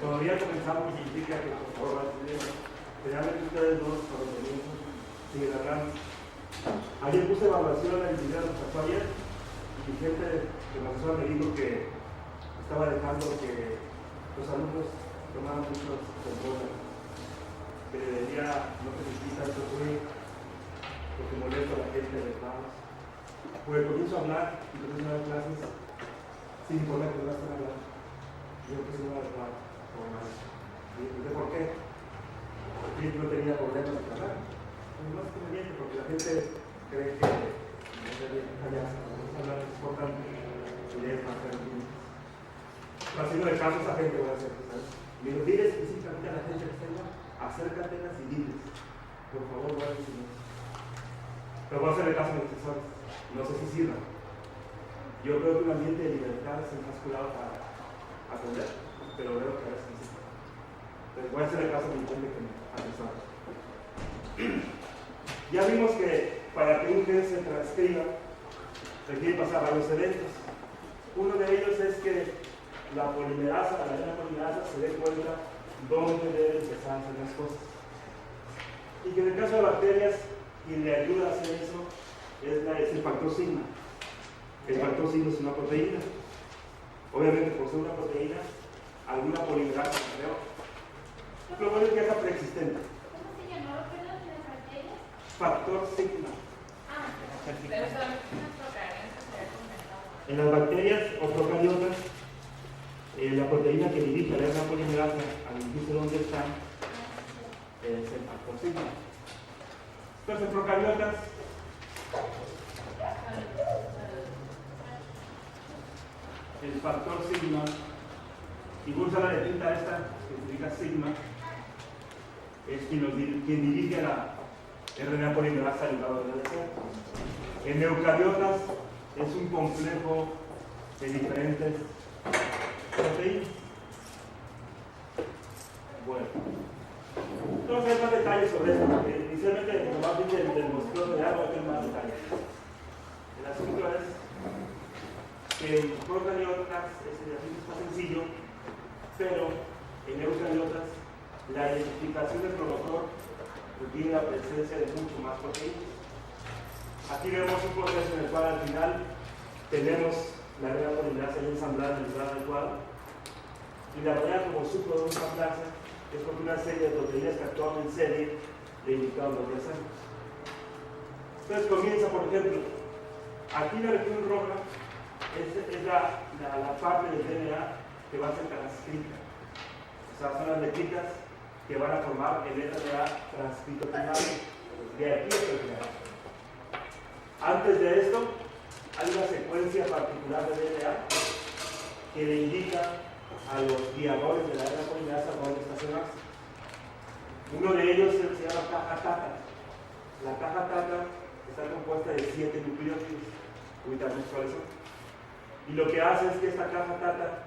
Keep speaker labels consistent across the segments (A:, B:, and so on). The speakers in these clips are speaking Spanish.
A: Todavía comenzamos, significa que por favor, generalmente ustedes dos, cuando venimos, siguen hablando. Ayer puse evaluación en el video de pasó ayer y gente de la profesora me dijo que estaba dejando que los alumnos tomaran muchos controles, que debería no permitir tanto ruido porque molesta a la gente de los lados. Porque comienzo a hablar y comienzo a dar clases sin importar que no estén hablando. Yo que se me va a hablar como más. ¿Por qué? Porque yo no tenía problemas de hablar. No es conveniente porque la gente cree que no debe callarse, no hablar es importante y es más tranquilo. Haciendo de caso a esa gente voy a hacer, ¿sabes? Y digo, dile específicamente a la gente que está allá, acércatelas y diles, por favor, voy a decir eso. Pero voy a hacerle caso a mis asesores, no sé si sirva. Yo creo que un ambiente de libertad es el más curado para aprender, pero veo que a veces sí. Entonces voy a hacerle caso a mi gente que me asesora. Ya vimos que para que un gen se transcriba requiere pasar varios eventos. Uno de ellos es que la polimerasa, la cadena polimerasa, se dé cuenta dónde debe empezar a hacer las cosas. Y que en el caso de bacterias, quien le ayuda a hacer eso es el factor sigma. El factor sigma es una proteína. Obviamente, por ser una proteína, alguna polimerasa, creo. Lo bueno es que es preexistente.
B: ¿Cómo se llamaba, perdón, las bacterias?
A: Factor sigma.
B: Ah, pero solamente unas procariotas se había comentado.
A: En las bacterias o procariotas, la proteína que dirige a la RNA polimerasa al indicio donde está es el factor sigma. Entonces, en procariotas, el factor sigma, y usa la letrita esta que significa sigma, es quien dirige a la RNA polimerasa al lado de la DC. En eucariotas es un complejo de diferentes proteínas. Bueno, entonces hay más detalles sobre esto, porque inicialmente nomás vi del mosquito de agua, que hay más detalles. El asunto es que en procariotas el ejercicio está sencillo, pero en eucariotas la identificación del promotor requiere la presencia de mucho más proteínas. Aquí vemos un proceso en el cual al final tenemos la RNA polimerasa ya ensamblada en el lugar adecuado, y la manera como supo de ensamblarse es porque una serie de proteínas que actúan en serie le indicaron los diacenos. Entonces comienza, por ejemplo, aquí la región roja es la parte del DNA que va a ser transcrita. O sea, son las letritas que van a formar el RNA transcrito primario. De aquí hasta el final. Antes de esto, hay una secuencia particular de DNA que le indica a los guiadores de la RNA polimerasa dónde estacionarse. Uno de ellos se llama caja TATA. La caja TATA está compuesta de 7 nucleótidos. Ubicamos cuáles son. Y lo que hace es que esta caja TATA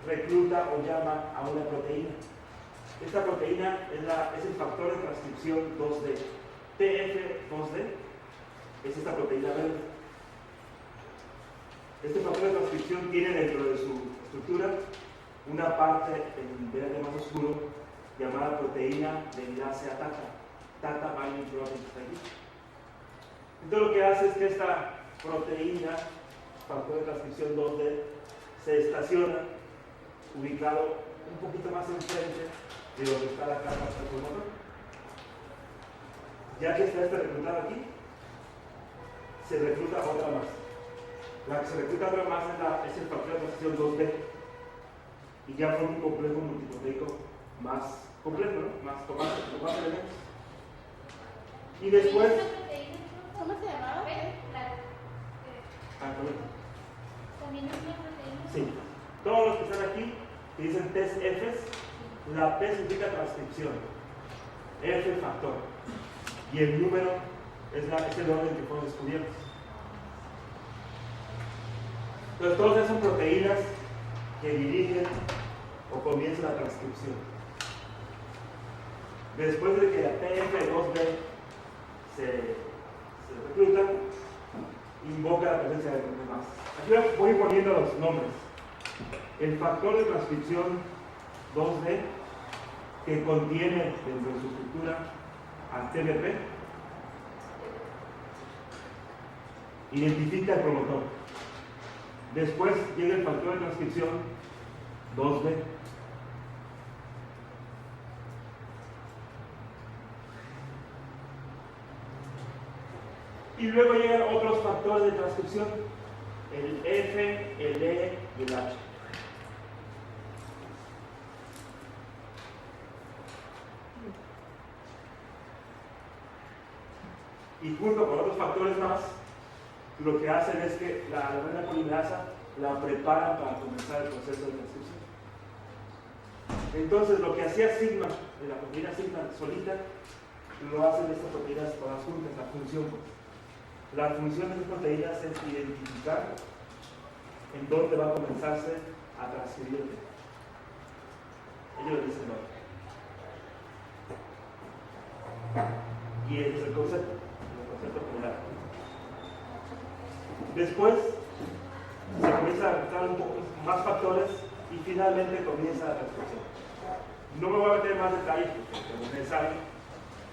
A: recluta o llama a una proteína. Esta proteína es el factor de transcripción 2D. TF2D es esta proteína verde. Este factor de transcripción tiene dentro de su estructura una parte en verde más oscuro llamada proteína de enlace a TATA. TATA binding protein está aquí. Entonces lo que hace es que esta proteína, factor de transcripción 2D, se estaciona ubicado un poquito más enfrente de donde está la caja transformadora. Ya que está reclutado aquí, se recluta otra más. La que se recluta otra más es el factor de transcripción 2D, y ya forma un complejo multiproteico más complejo, ¿no? Con más elementos. Y después.
B: ¿Cómo se llamaba? ¿También es una proteína?
A: Sí. Todos los que están aquí, que dicen test Fs, la P significa transcripción, F factor, y el número es el orden que fueron descubiertos. Entonces, todas esas son proteínas que dirigen o comienzan la transcripción. Después de que la TF2B se recluta, invoca la presencia de los demás. Aquí voy poniendo los nombres. El factor de transcripción 2D que contiene dentro de su estructura al TBP, identifica el promotor. Después llega el factor de transcripción 2B. Y luego llegan otros factores de transcripción, el F, el E y el H. Y junto con otros factores más, lo que hacen es que la RNA polimerasa la preparan para comenzar el proceso de transcripción. Entonces, lo que hacía Sigma, de la proteína Sigma solita, lo hacen estas proteínas todas juntas, la función. La función de las proteínas es identificar en dónde va a comenzarse a transcribir. Ellos dicen no. Y ese es el concepto general. Después se comienza a agregar un poco más factores y finalmente comienza la transcripción. No me voy a meter en más detalles porque no es necesario,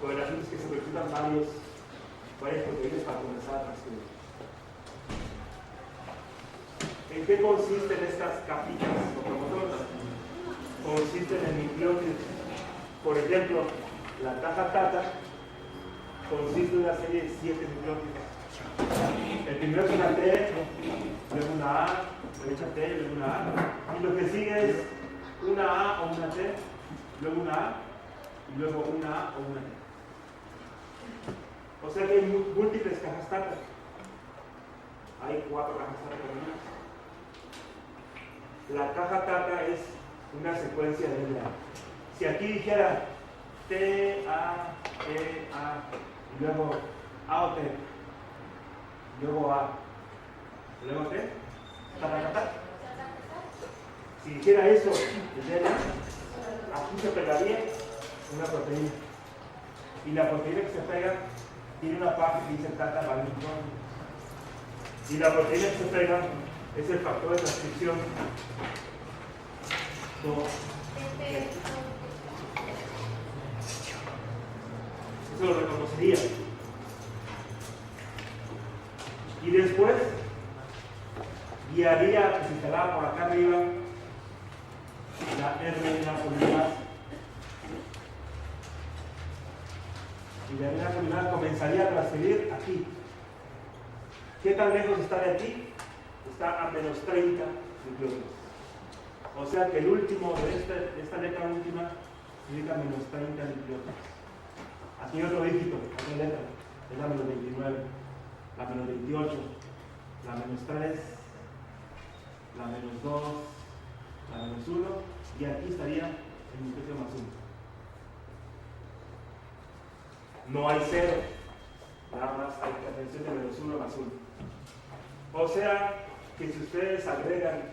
A: porque el asunto es que se reclutan varias proteínas para comenzar a transcribir. ¿En qué consisten estas capitas o promotoras? Consisten en nucleótidos. Por ejemplo, la caja Tata consiste en una serie de 7 nucleótidos. El primero es una T, luego una A, derecha T, luego una A. Y lo que sigue es una A o una T, luego una A, y luego una A o una T. O sea que hay múltiples cajas Tata. Hay 4 cajas Tata combinadas. La caja Tata es una secuencia de DNA. Si aquí dijera T, A, T, A, y luego A o T, luego A, luego T, Tata. Si dijera eso, el DNA, aquí se pegaría una proteína. Y la proteína que se pega tiene una parte que dice Tata Valenton. Y la proteína que se pega es el factor de transcripción 2. Eso lo reconocería. Y después guiaría, que se instalaba por acá arriba, la RNA polimerasa. Y la RNA polimerasa comenzaría a transferir aquí. ¿Qué tan lejos está de aquí? Está a menos 30 nucleótidos. O sea que el último de esta letra última significa menos 30 nucleótidos. Aquí hay otro dígito, otra letra, es la menos 29, la menos 28, la menos 3, la menos 2, la menos 1, y aquí estaría el nucleótido más 1. No hay 0, nada más hay atención de menos 1 más 1. O sea que si ustedes agregan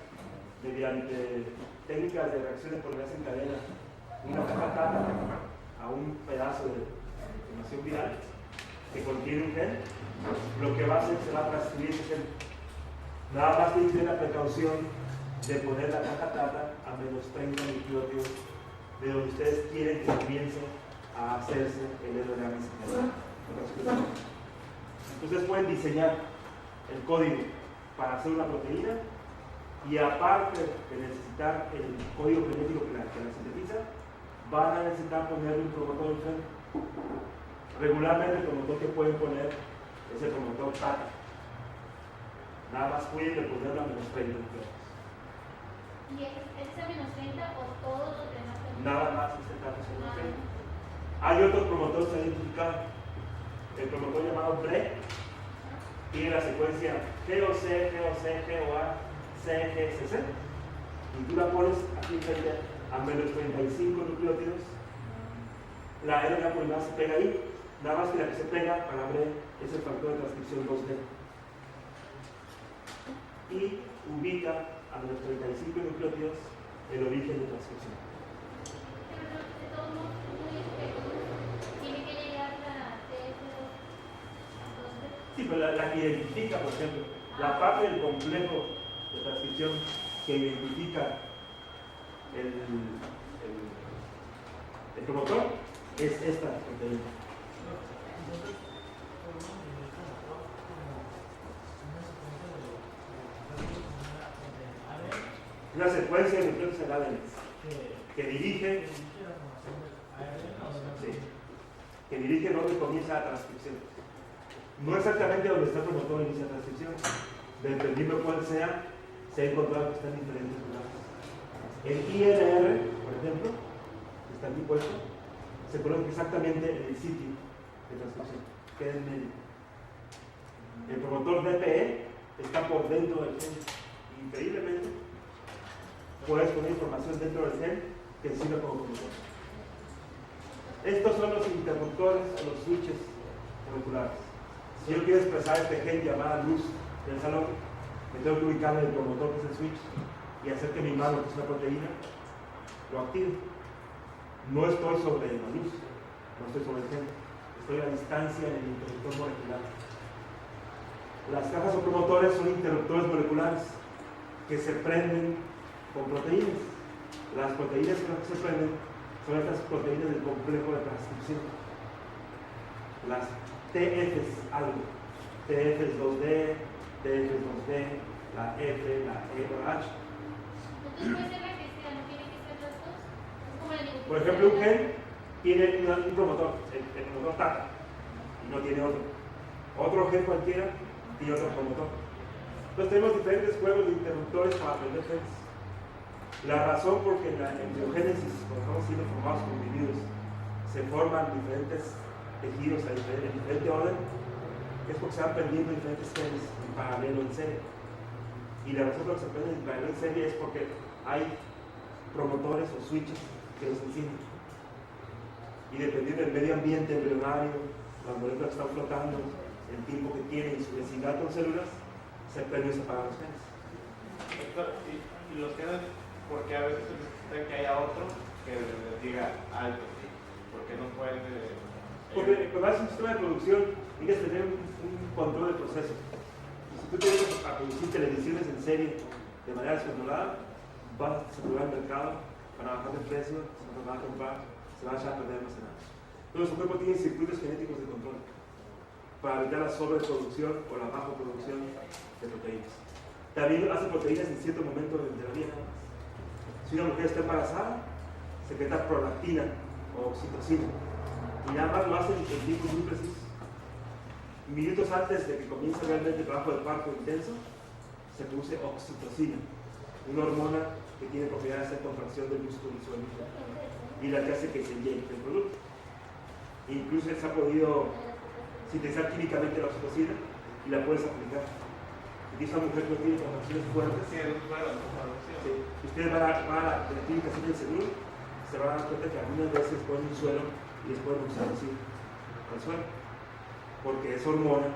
A: mediante técnicas de reacciones polimerasa en cadena una caja Tata a un pedazo de información viral que contiene un gen, lo que va a hacer se va a transcribir ese gen. Nada más tienen que tener la precaución de poner la caja Tata a menos 30 nucleótidos de donde ustedes quieren que comience a hacerse el RNA mensajero. Entonces pueden diseñar el código para hacer una proteína y aparte de necesitar el código genético que la sintetiza, van a necesitar ponerle un promotor enfrente. Regularmente el promotor que pueden poner es el promotor Tata. Nada más cuiden de ponerlo a menos 30 nucleótidos.
B: ¿Y es a menos 30 o todos los demás?
A: Nada más este Tata es menos 30. Hay otros promotores que identificados. El promotor llamado BRE tiene la secuencia GOC, GOC, GOA, CGCC. Y tú la pones aquí frente a menos 35 nucleótidos. La RNA polimerasa se pega ahí. Nada más que la que se pega para BRE es el factor de transcripción 2D. Y ubica a menos 35 nucleótidos el origen de transcripción.
B: Pero de todos modos, tiene que llegar la TS2.
A: Sí, pero la que identifica, por ejemplo, la parte del complejo de transcripción que identifica El promotor es esta proteína. Una secuencia de nucleótidos en ADN que dirige, que dirige donde comienza la transcripción. No exactamente donde está el promotor inicia la transcripción, dependiendo cuál sea, se ha encontrado que están en diferentes lugares. El INR, por ejemplo, que está aquí puesto, se coloca exactamente en el sitio de transcripción, que es en medio. El promotor DPE está por dentro del gen. Increíblemente, puedes poner información dentro del gen que sirve como promotor. Estos son los interruptores o los switches moleculares. Si yo quiero expresar este gen llamada luz del salón, me tengo que ubicar en el promotor, que es el switch, y hacer que mi mano, que es una proteína, lo active. No estoy sobre la luz, no estoy sobre el gen, estoy a distancia en el interruptor molecular. Las cajas o promotores son interruptores moleculares que se prenden con proteínas. Las proteínas con las que se prenden son estas proteínas del complejo de transcripción. Las TFs algo, TFs 2D, TFs 2D, la F, la E o la H.
B: Entonces puede ser la que sea, no tiene que ser las dos. Es como el
A: Por ejemplo, un gen tiene un promotor, el promotor TATA, y no tiene otro. Otro gen cualquiera tiene otro promotor. Entonces tenemos diferentes juegos de interruptores para aprender genes. La razón por que en la embriogénesis, cuando estamos siendo formados como individuos, se forman diferentes tejidos en diferente orden, es porque se van perdiendo diferentes genes en paralelo en serie. Y la razón por la que se aprenden en paralelo en serie es porque hay promotores o switches que los encienden. Y dependiendo del medio ambiente embrionario, las moléculas que están flotando, el tiempo que tienen y su densidad con células, se prenden y se apagan los genes.
C: Y los genes, porque a veces necesitan que haya otro que les diga alto, ¿sí? Porque no pueden.
A: Porque cuando haces un sistema de producción, tienes que tener un control del proceso. Y si tú te dedicas a producir televisiones en serie de manera descontrolada, vas a saturar el mercado, van a bajar de precio, se van a comprar, se van a echar a perder almacenados. Entonces, su cuerpo tiene circuitos genéticos de control para evitar la sobreproducción o la baja producción de proteínas. También hace proteínas en cierto momento de la vida. Si una mujer está embarazada, secreta prolactina o oxitocina. Y nada más lo hacen en tiempos muy precisos. Minutos antes de que comience realmente el trabajo de parto intenso, se produce oxitocina, una hormona que tiene propiedades de contracción del músculo y suelo, y la que hace que se inyecte el producto. Incluso se ha podido sintetizar químicamente la oxitocina y la puedes aplicar. Si esa mujer que tiene contracciones fuertes, sí, ustedes van a la clínica del seguro, se van a dar cuenta que algunas veces ponen un suelo y les pueden usar así al suelo, porque esa hormona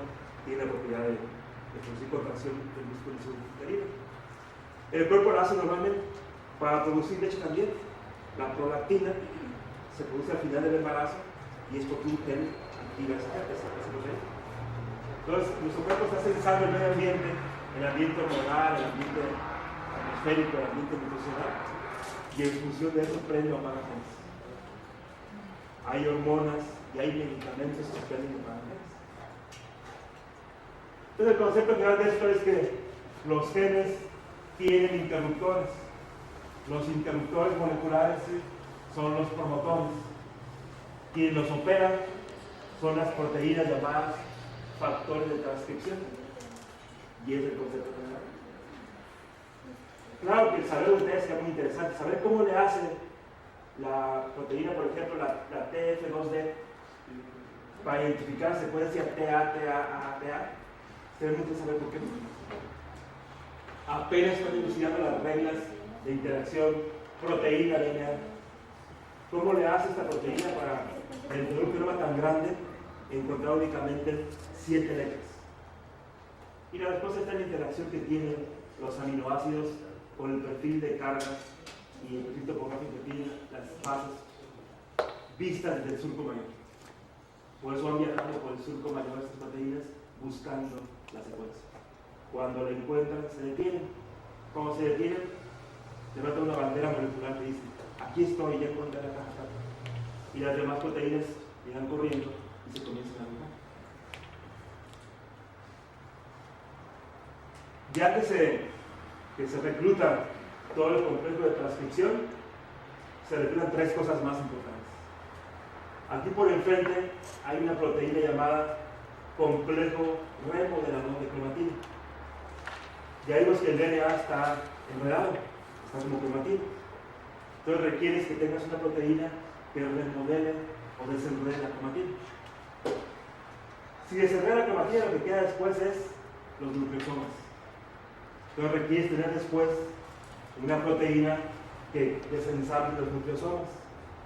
A: tiene la propiedad de producir contracción del músculo uterino. El cuerpo lo hace normalmente para producir leche también. La prolactina se produce al final del embarazo y es porque un gen activa esa proteína. Entonces, nuestro cuerpo está sensando el medio ambiente, el ambiente hormonal, el ambiente atmosférico, el ambiente nutricional, y en función de eso prende o apaga genes. Hay hormonas y hay medicamentos que prenden o apagan genes. Entonces, el concepto general de esto es que los genes tienen interruptores. Los interruptores moleculares son los promotores. Quienes los operan son las proteínas llamadas factores de transcripción. Y es el concepto general. Claro que el saber de ustedes es muy interesante. Saber cómo le hace la proteína, por ejemplo, la TF2D, para identificar la secuencia TA. Ustedes no quieren saber por qué. Apenas están elucidando las reglas de interacción proteína-DNA. ¿Cómo le hace esta proteína para, dentro de un genoma tan grande, encontrar únicamente 7 letras? Y la respuesta está en la interacción que tienen los aminoácidos con el perfil de carga y el perfil topográfico que tienen las fases vistas desde el surco mayor. Por eso van viajando por el surco mayor de estas proteínas buscando la secuencia. Cuando la encuentran, se detienen. ¿Cómo se detienen? levanta una bandera molecular que dice, aquí estoy, ya encontré la caja tal. Y las demás proteínas llegan corriendo y se comienzan a agrupar. Ya que se recluta todo el complejo de transcripción, se reclutan tres cosas más importantes. Aquí por el frente hay una proteína llamada complejo remodelador de cromatina. Ya vimos que el DNA está enredado, está como cromatina. Entonces requieres que tengas una proteína que remodele o desenrede la cromatina. Si desenreda la cromatina, lo que queda después es los nucleosomas. Entonces requieres tener después una proteína que desensamble los nucleosomas.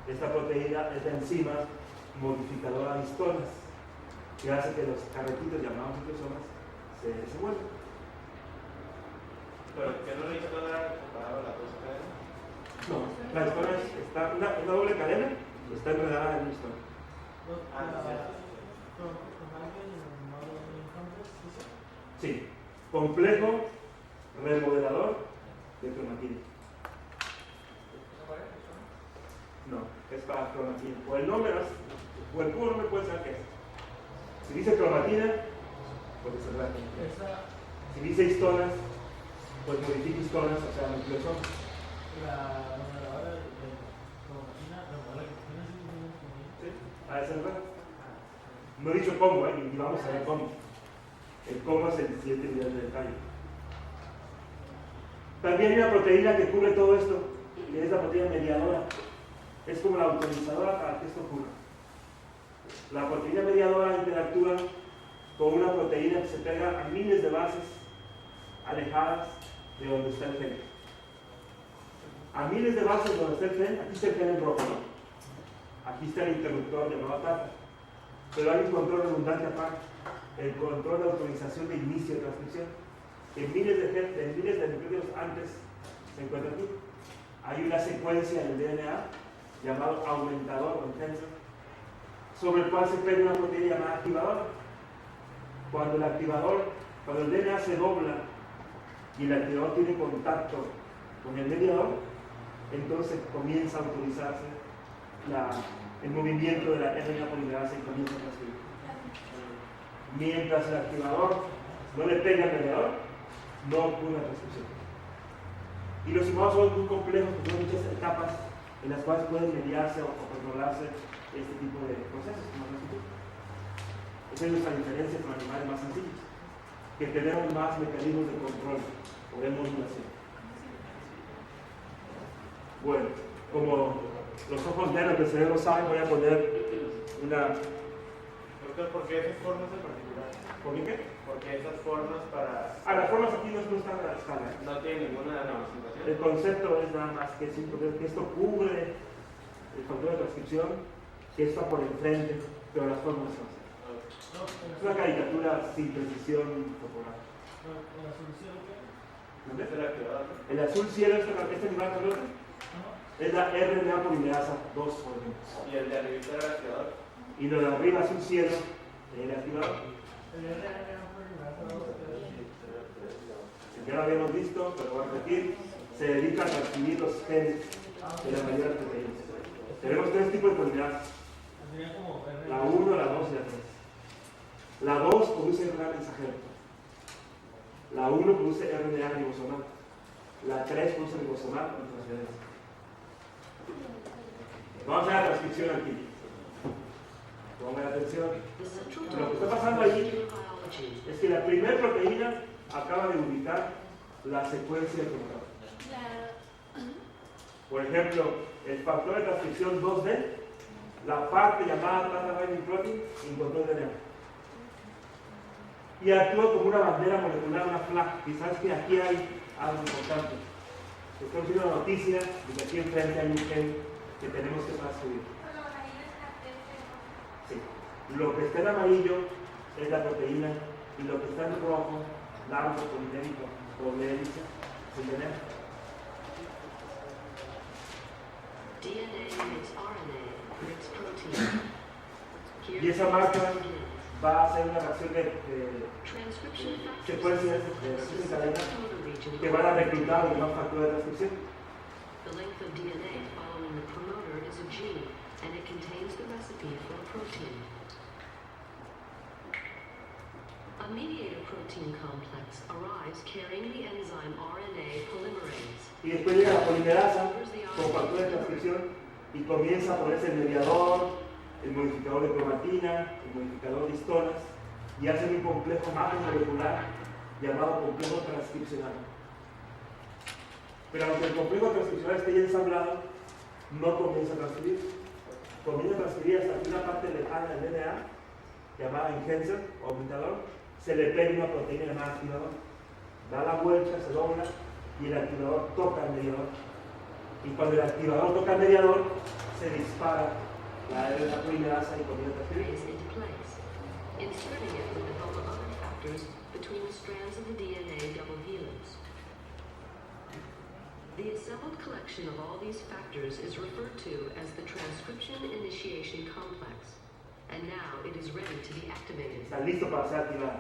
A: Esta proteína es la enzima modificadora de histonas, que hace que los carretitos llamados nucleosomas se desenvuelvan.
C: Pero que no le hizo nada comparado a las dos cadenas.
A: No, la histona está una doble cadena, está enredada en una histona. Sí, complejo remodelador de cromatina. No, es para cromatina. O el nombre, o el puro nombre puede ser que es. Si dice cromatina, puede ser la cromatina. Si dice histonas, pues modifica histonas, o sea, nucleosomas.
D: La modeladora de cromatina, la modeladora de cromatina
A: Sí, a ese lugar. No he dicho cómo, y vamos a ver cómo. El cómo es el siguiente nivel de detalle. También hay una proteína que cubre todo esto, que es la proteína mediadora. Es como la autorizadora para que esto ocurra. La proteína mediadora interactúa con una proteína que se pega a miles de bases alejadas de donde está el gen. A miles de bases de donde está el gen, aquí está el gen en rojo, ¿no? Aquí está el interruptor llamado TATA. Pero hay un control redundante aparte, el control de autorización de inicio de transcripción. En miles de nucleótidos antes se encuentra aquí. Hay una secuencia en el DNA llamado aumentador o enhancer, sobre el cual se pega una proteína llamada activador. Cuando el DNA se dobla y el activador tiene contacto con el mediador, entonces comienza a autorizarse el movimiento de la RNA polimerasa y comienza a transcribir. Mientras el activador no le pega al mediador, no ocurre la transcripción. Y los imados son muy complejos, porque son muchas etapas en las cuales pueden mediarse o controlarse este tipo de procesos, como transcripción. Esa es nuestra diferencia con animales más sencillos, que tenemos más mecanismos de control o de modulación. Bueno, como los ojos negros del cerebro saben, voy a poner una...
C: ¿Por qué esas formas en particular?
A: ¿Por qué?
C: Porque esas formas para...
A: Las formas aquí no están a la escala.
C: No tiene ninguna representación.
A: El concepto es nada más que esto cubre el factor de transcripción, que está por enfrente, pero las formas no. Es una caricatura sin precisión corporal.
D: ¿La solución qué?
A: ¿No ves?
C: ¿Es el activador?
A: El azul cielo, este animal grandote, es la RNA polimerasa 2, por ejemplo.
C: ¿Y el de arriba era el activador?
A: Y lo de arriba, azul cielo, el activador. Ya lo habíamos visto, pero voy a repetir, se dedica a transcribir los genes de la mayoría de las proteínas. Tenemos tres tipos de polimerasas. La 1, la 2 y la 3. La 2 produce RNA mensajero. La 1 produce RNA ribosomal. La 3 produce ribosomal con transferencia. Vamos a ver la transcripción aquí. Pongan atención. Lo que está pasando ahí es que la primera proteína acaba de ubicar la secuencia de cromosoma. Por ejemplo, el factor de transcripción 2D, la parte llamada Tata Binding Protein, encontró el DNA. Y actúa como una bandera molecular, una flag. Y sabes que aquí hay algo importante. Estamos viendo una noticia de que aquí enfrente hay un gen que tenemos que transcribir. Sí. Lo que está en amarillo es la proteína y lo que está en rojo, largo, polidémico, doble hélice, es el DNA. Y esa marca va a hacer una reacción de secuencias de cadena que van a reclutar un factor de transcripción.
E: The length of DNA following the promoter is a gene, and it contains the recipe for a protein. A mediator protein complex arrives carrying the enzyme RNA polymerase.
A: Y después llega la polimerasa con factor de transcripción y comienza a ponerse el mediador, el modificador de cromatina, el modificador de histonas y hacen un complejo macromolecular llamado complejo transcripcional. Pero aunque el complejo transcripcional esté ya ensamblado, no comienza a transcribir. Comienza a transcribir hasta que una parte lejana del DNA, llamada enhancer o aumentador, se le pega una proteína llamada activador. Da la vuelta, se dobla y el activador toca el mediador. Y cuando el activador toca el mediador, se dispara la polimerasa y comienza a transcribir.
E: Into place, inserting it with the help of other factors between the strands of the DNA double helix. The assembled collection of all these factors is referred to as the transcription initiation complex, and now it is ready to be activated.
A: Está listo para ser activado.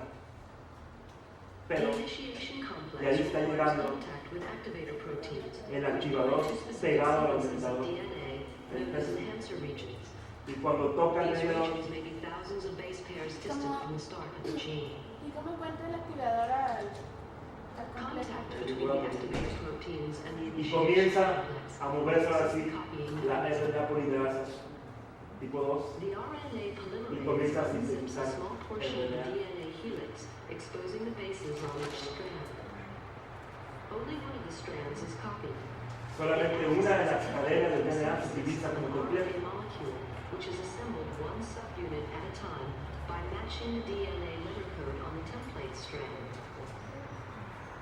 A: Pero
E: The initiation complex
A: y ahí está
E: requires
A: llegando
E: contact with activator proteins,
A: el activador
E: which are
A: pegado al
E: sequences of
A: aumentador.
E: DNA known as enhancer regions.
A: Y cuando toca el
E: These
A: mediador,
E: regions may be thousands of base pairs distant from the start of the gene.
F: ¿Y cómo encuentra el activador al complejo?
E: Contact between the activator proteins and the
A: y
E: initiation
A: comienza
E: complex
A: a moverse ahora sí
E: copying
A: la RNA polimerasa tipo 2
E: The RNA
A: y
E: polymerase
A: comienza a
E: zips a
A: sintetizar
E: small portion of the
A: RNA.
E: DNA helix, exposing the bases on each strand. Only one of the strands is copied.
A: Solamente una de las cadenas del DNA se utiliza
E: An
A: como
E: RNA
A: complejo.
E: molecule, which is assembled one subunit at a time by matching the DNA letter code on the template strand.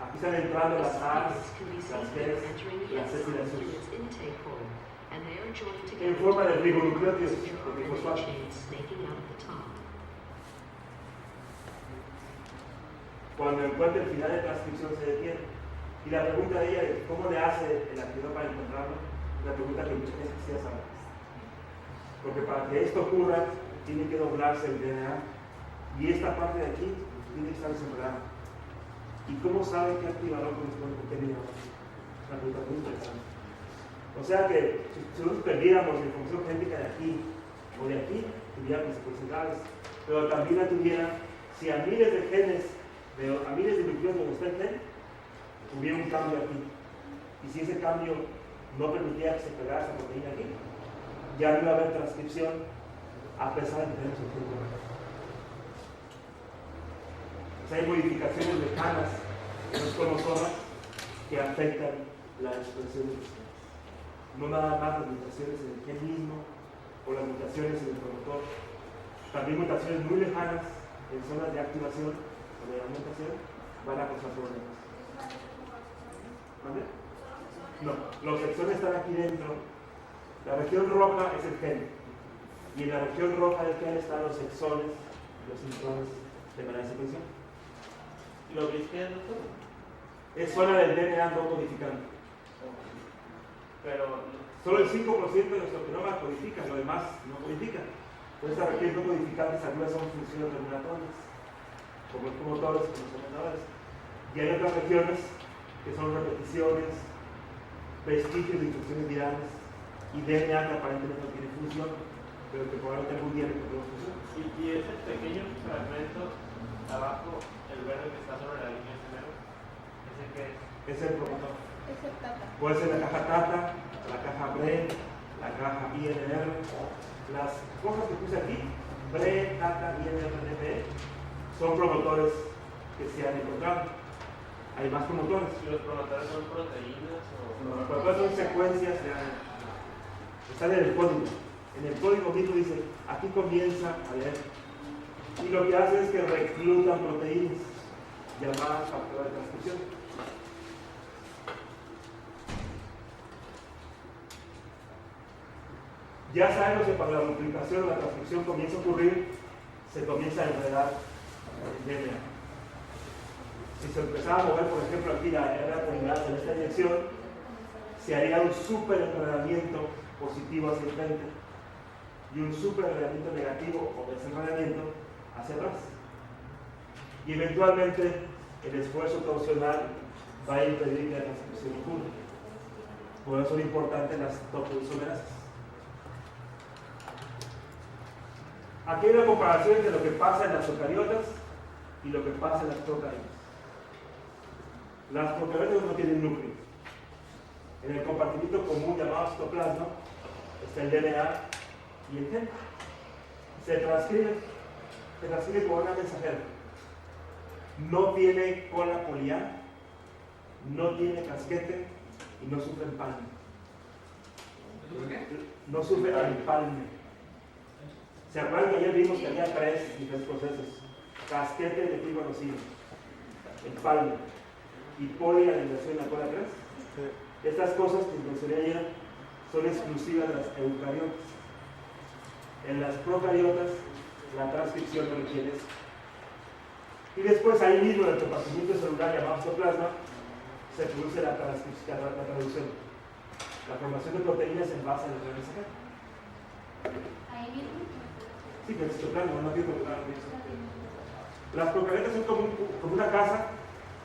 A: Aquí están entrando
E: The
A: las A's,
E: subunits can be
A: las
E: seen
A: B's,
E: here entering the
A: las C's y
E: enzyme
A: las
E: through
A: U's.
E: its intake hole, and they are joined
A: En
E: together
A: forma de
E: to
A: ribonucleótidos
E: their
A: de
E: RNA
A: fosfato.
E: chains snaking out at the top.
A: Cuando encuentra el final de transcripción se detiene. Y la pregunta de ella es, ¿cómo le hace el activador para encontrarlo? La pregunta que muchas veces quisiera saber. Porque para que esto ocurra, tiene que doblarse el DNA. Y esta parte de aquí tiene que estar desenredada. ¿Y cómo sabe qué activador corresponde con qué mediador? Es una pregunta muy interesante. O sea que si nosotros perdiéramos la información genética de aquí o de aquí, tuviéramos consecuencias graves. Pero también la tuviera si a miles de genes, a miles de núcleos donde está el gen, hubiera un cambio aquí. Y si ese cambio no permitía que se pegara esa proteína aquí, ya no iba a haber transcripción a pesar de que tenemos el gen correcto. O sea, hay modificaciones lejanas en los cromosomas que afectan la expresión de los genes. No nada más las mutaciones en el gen mismo o las mutaciones en el promotor. También mutaciones muy lejanas en zonas de activación o de aumentación van a causar problemas. ¿Vale? No, los exones están aquí dentro. La región roja es el gen. Y en la región roja del gen están los exones y los intrones de manera secuencial.
C: ¿Lo viste, doctor?
A: Es zona del DNA no codificante.
C: Pero
A: Solo el 5% de nuestro genoma codifica, lo demás no codifica. Entonces, estas regiones no codificantes algunas son funciones regulatorias, como los promotores, como los ordenadores. Y hay otras regiones que son repeticiones, vestigios de instrucciones virales y DNA que aparentemente no tiene función, pero que probablemente algún día le tendrá función.
C: y ese pequeño fragmento abajo, el verde que está sobre la línea primero, ese que es.
A: Es el promotor.
F: Es el tata.
A: Puede ser la caja TATA, la caja BRE, la caja INR. Las cosas que puse aquí, BRE, TATA, INR, DPE, son promotores que se han encontrado. Hay más promotores.
C: ¿Y los promotores son proteínas o...?
A: Los promotores son secuencias, están en el código. En el código mismo dice, aquí comienza a leer. Y lo que hace es que reclutan proteínas llamadas factores de transcripción. Ya sabemos que cuando la multiplicación o la transcripción comienza a ocurrir, se comienza a enredar el DNA. Si se empezara a mover, por ejemplo, aquí la RNA polimerasa en esta dirección, se haría un super enredamiento positivo hacia el frente y un super enredamiento negativo o desenredamiento hacia atrás. Y eventualmente el esfuerzo torsional va a impedir que la transcripción ocurra. Por eso son importantes las topoisomerasas. Aquí hay una comparación entre lo que pasa en las eucariotas y lo que pasa en las procariotas. Las procariotas no tienen núcleo. En el compartimiento común llamado citoplasma está el DNA y el gen. Se transcribe por una mensajera. No tiene cola poliar, no tiene casquete y no sufre empalme. No sufre empalme. ¿Se acuerdan que ayer vimos que había tres diferentes procesos? Casquete de metilguanosina, empalme y poliadenulación en la cola 3. Estas cosas que mencioné ayer son exclusivas de las eucariotas. En las procariotas, la transcripción no requiere eso. Y después, ahí mismo, en el compartimiento celular llamado citoplasma, se produce la traducción, la formación de proteínas en base a la RNA mensajera.
B: Ahí mismo.
A: Sí, pero el citoplasma no tiene lugar. Las procariotas son como una casa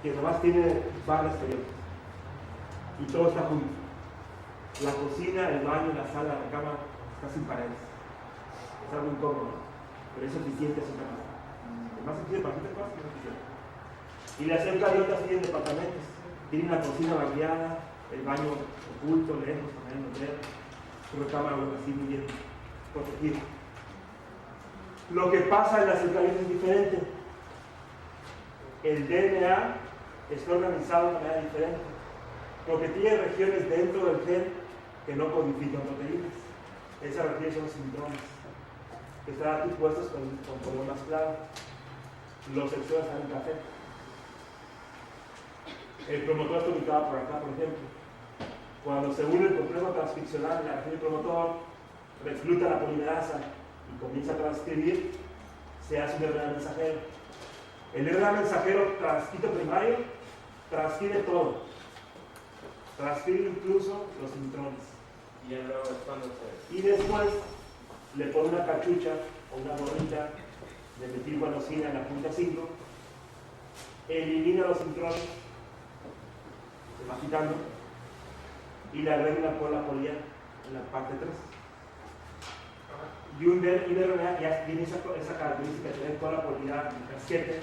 A: que nomás tiene barra exterior. Y todo está junto. La cocina, el baño, la sala, la cama, está sin paredes. Es algo incómodo, pero es suficiente es una casa. Más suficiente para muchas cosas, es suficiente. Y las eucariotas tienen departamentos. Tienen la cocina barriada, el baño oculto, lejos, para no ver, su recámara así muy bien protegida. Lo que pasa en las eucariotas es diferente. El DNA está organizado de una manera diferente, porque tiene regiones dentro del gen que no codifican proteínas. Esas regiones son los intrones, que están aquí puestos con color más claro. Los exones están en café. El promotor está ubicado por acá, por ejemplo. Cuando se une el complejo transcripcional de la región del promotor, recluta la polimerasa y comienza a transcribir, se hace un RNA mensajero. El RNA mensajero transcrito primario transcribe todo. Transcribe incluso los intrones.
C: Y ya luego es cuando se...
A: Y después le pone una cachucha o una gorrita de metilguanosina en la punta 5, elimina los intrones, se va quitando, y le agrega una cola poliar en la parte 3. Y un RNA ya tiene esa característica de tener cola poliar en casquete,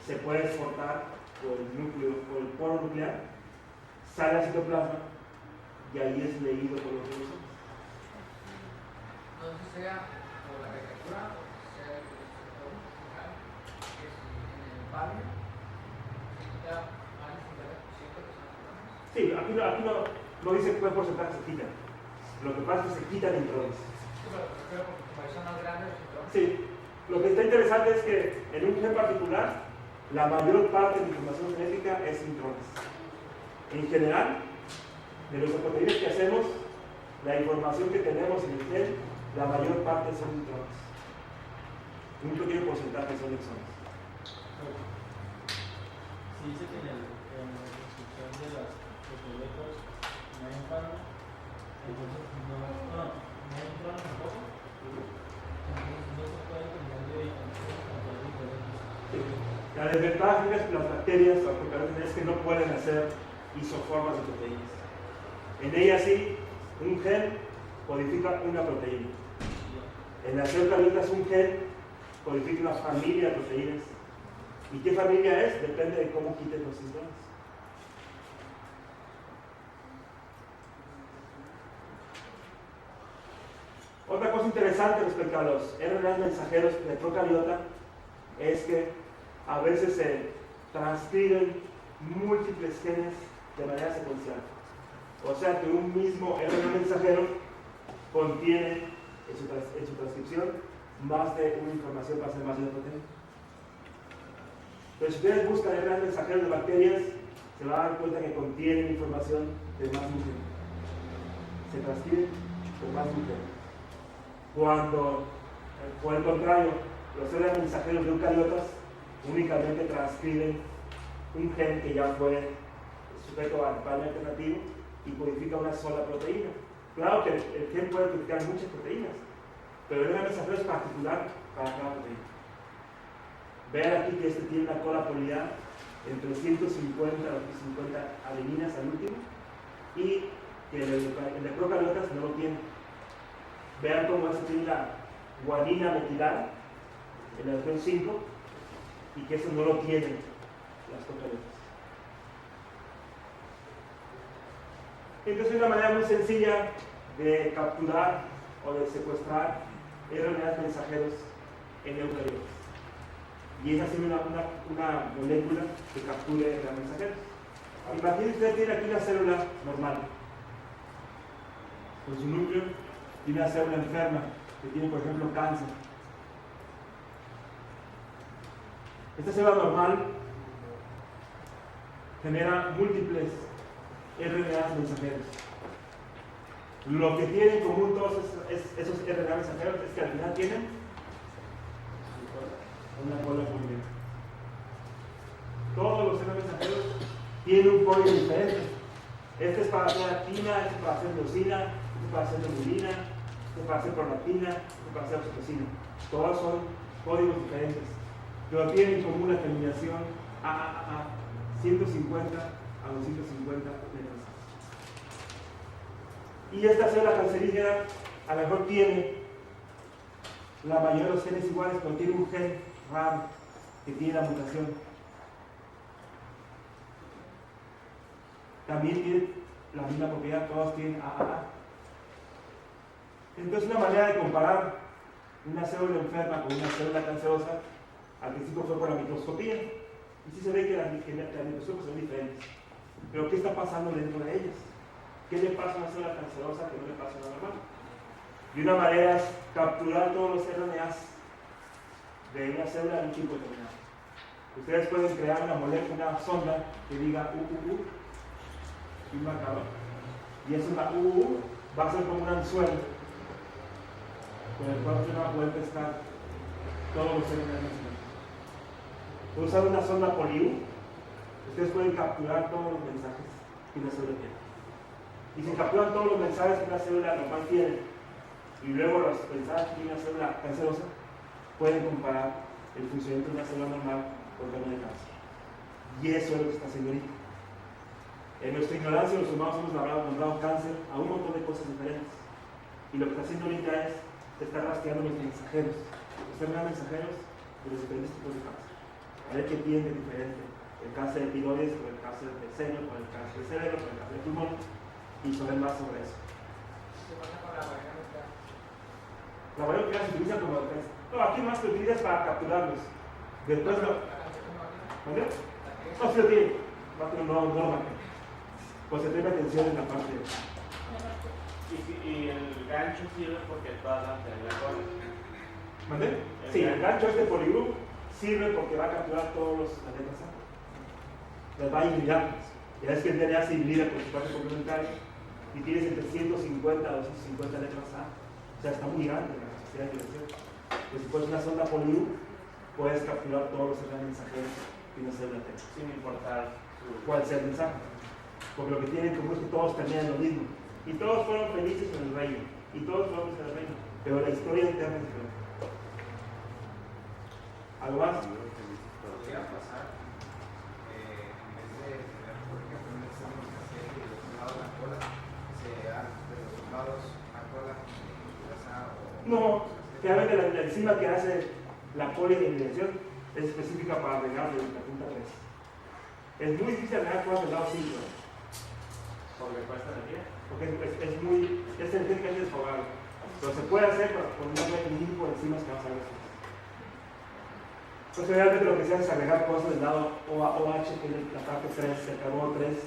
A: se puede exportar por el núcleo, por el polo nuclear, sale al citoplasma y ahí es leído por los ribosomas.
G: Entonces sea por la caricatura, sea el que es en el barrio, ya más del 50% que son.
A: Sí, aquí no dice qué porcentaje se quitan. Lo que pasa es que se quitan intrones.
G: Sí, pero porque son más grandes los intrones.
A: Sí, lo que está interesante es que en un gen particular, la mayor parte de la información genética es intrones. En general, de las proteínas que hacemos, la información que tenemos en el gen, la mayor parte son intrones. Un pequeño porcentaje son exones.
D: Sí, dice que en la descripción de las proteínas no hay empalme, entonces no hay empalme tampoco. Entonces no se puede tener de diferentes.
A: La desventaja de las bacterias o procariotas es que no pueden hacer isoformas de proteínas. En ellas sí, un gen codifica una proteína. En las eucariotas un gen codifica una familia de proteínas. ¿Y qué familia es? Depende de cómo quiten los intrones. Otra cosa interesante respecto a los RNA mensajeros de procariota es que a veces se transcriben múltiples genes de manera secuencial. O sea que un mismo RNA mensajero contiene en su transcripción más de una información para hacer más de una proteína. Pero si ustedes buscan RNA mensajeros de bacterias, se van a dar cuenta que contienen información de más de un gen. Se transcriben con más de un gen. Cuando, por el contrario, los RNA mensajeros de eucariotas únicamente transcriben un gen que ya fue sujeto al panel alternativo y codifica una sola proteína. Claro que el gen puede codificar muchas proteínas, pero el RNA mensajero es particular para cada proteína. Vean aquí que este tiene una cola poliar entre 150 a 250 adeninas al último y que el de procariotas no lo tiene. Vean cómo este tiene la guanina metilada, el electrón 5, y que eso no lo tienen las procariotas. Entonces es una manera muy sencilla de capturar o de secuestrar RNAs mensajeros en eucariotas. Y es así una molécula que capture RNA mensajeros. Imagínense, usted tiene aquí una célula normal, con su núcleo, y una célula enferma, que tiene, por ejemplo, cáncer. Esta célula normal genera múltiples RNA mensajeros. Lo que tienen en común todos esos RNA mensajeros es que al final tienen una cola polimétrica. Todos los RNA mensajeros tienen un código diferente. Este es para hacer actina, este es para hacer leucina, este es para hacer neurina, este es para hacer prolactina, este es para hacer oxitocina. Todos son códigos diferentes, pero tienen en común la terminación AAA, 150 a 250 letras. Y esta célula cancerígena a lo mejor tiene la mayoría de los genes iguales, pero tiene un gen raro que tiene la mutación. También tiene la misma propiedad, todos tienen AAA. Entonces, una manera de comparar una célula enferma con una célula cancerosa, al principio fue por la microscopía. Y sí se ve que las microscopias son diferentes. Pero ¿qué está pasando dentro de ellas? ¿Qué le pasa a una célula cancerosa que no le pasa a una normal? Y una manera es capturar todos los RNAs de una célula de un tipo determinado. Ustedes pueden crear una molécula, una sonda que diga y un marcador. Y esa va a ser como un anzuelo con el cual usted va a poder pescar todos los RNAs. Pueden usar una sonda PoliU. Ustedes pueden capturar todos los mensajes que una célula tiene. Y si capturan todos los mensajes que una célula normal tiene, y luego los mensajes que tiene una célula cancerosa, pueden comparar el funcionamiento de una célula normal con el de cáncer. Y eso es lo que está haciendo ahorita. En nuestra ignorancia, los humanos hemos nombrado cáncer a un montón de cosas diferentes. Y lo que está haciendo ahorita es estar rastreando los mensajeros, los mensajeros de los diferentes tipos de cáncer. A ver qué tiene de diferente el cáncer de tiroides con el cáncer de seno, con el cáncer de cerebro, con el cáncer de pulmón, y saber más sobre eso.
G: ¿Qué pasa con la variedad nuclear?
A: La variedad nuclear se utiliza como defensa. No, aquí más se utiliza para capturarlos. Después lo. ¿Vale? No, sí lo tiene. No. Pues se tiene atención en la parte.
C: Y el gancho sirve porque todas las de la cola.
A: ¿Vale? Sí, el gancho este PoliU sirve porque va a capturar todas las letras A. Las va a hibridar. Ya es que el DNA se hibrida con su parte complementaria y tienes entre 150 a 250 letras A. O sea, está muy grande la capacidad de dirección. Pues si pones una sonda PoliU, puedes capturar todos los mensajeros que una célula tenga.
C: Sin importar
A: cuál sea el mensaje. Porque lo que tienen como es que todos terminan lo mismo. Y todos fueron felices en el reino. Y todos fueron felices en el reino. Pero la historia interna es diferente. ¿Algo más?
G: Podría pasar, en vez de tener, por ejemplo, un examen de hacer de los lados la cola, se dan de los lados la cola,
A: No, realmente la enzima que hace la polihibridación es específica para agregar de la punta 3. Es muy difícil agregar cosas del lado 5.
C: porque cuesta energía.
A: Porque es energéticamente desfavorable. Pero se puede hacer con un mínimo de enzimas que vamos a ver después. Entonces realmente lo que se hace es agregar cosas del lado OH, que es la parte 3, el carbono 3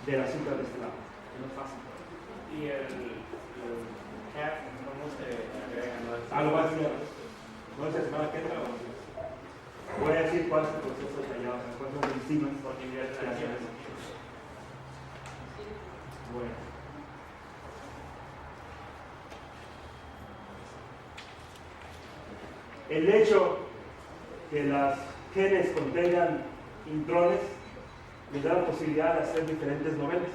A: del azúcar de este lado. Que no es fácil.
C: Y el CAP, ¿cómo se agrega?
A: Lo va a decir. No es la semana que entra, voy a decir cuál es el proceso detallado, cuáles son las enzimas
C: Porque
A: que hacen eso. Bueno. El hecho que las genes contengan intrones les da la posibilidad de hacer diferentes novelas.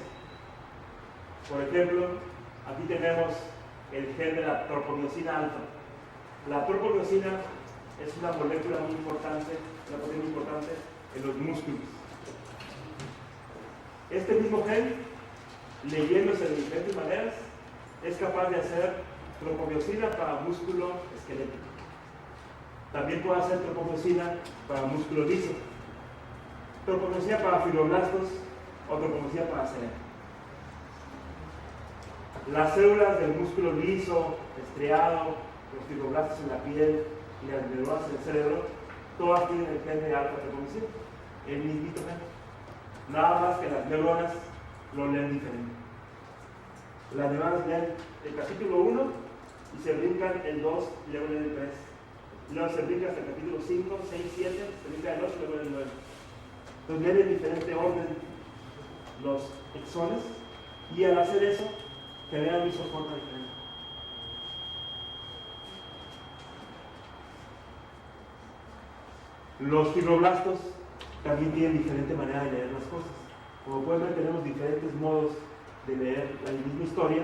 A: Por ejemplo, aquí tenemos el gen de la tropomiosina alfa. La tropomiosina es una molécula muy importante, una proteína muy importante en los músculos. Este mismo gen leyéndose de diferentes maneras, es capaz de hacer tropomiosina para músculo esquelético. También puede hacer tropomiosina para músculo liso, tropomiosina para fibroblastos o tropomiosina para cerebro. Las células del músculo liso, estriado, los fibroblastos en la piel y las neuronas en el cerebro, todas tienen el gen de alfa tropomiosina, el mismito gen. Nada más que las neuronas lo leen diferente. Las neuronas leen el capítulo 1 y se brincan el 2 y luego leen el 3. Y luego se brinca hasta el capítulo 5, 6, 7, se brinca el 8 y luego el 9. Entonces leen en diferente orden los exones y al hacer eso generan una isoforma diferente. Los fibroblastos también tienen diferente manera de leer las cosas. Como pueden ver, tenemos diferentes modos de leer la misma historia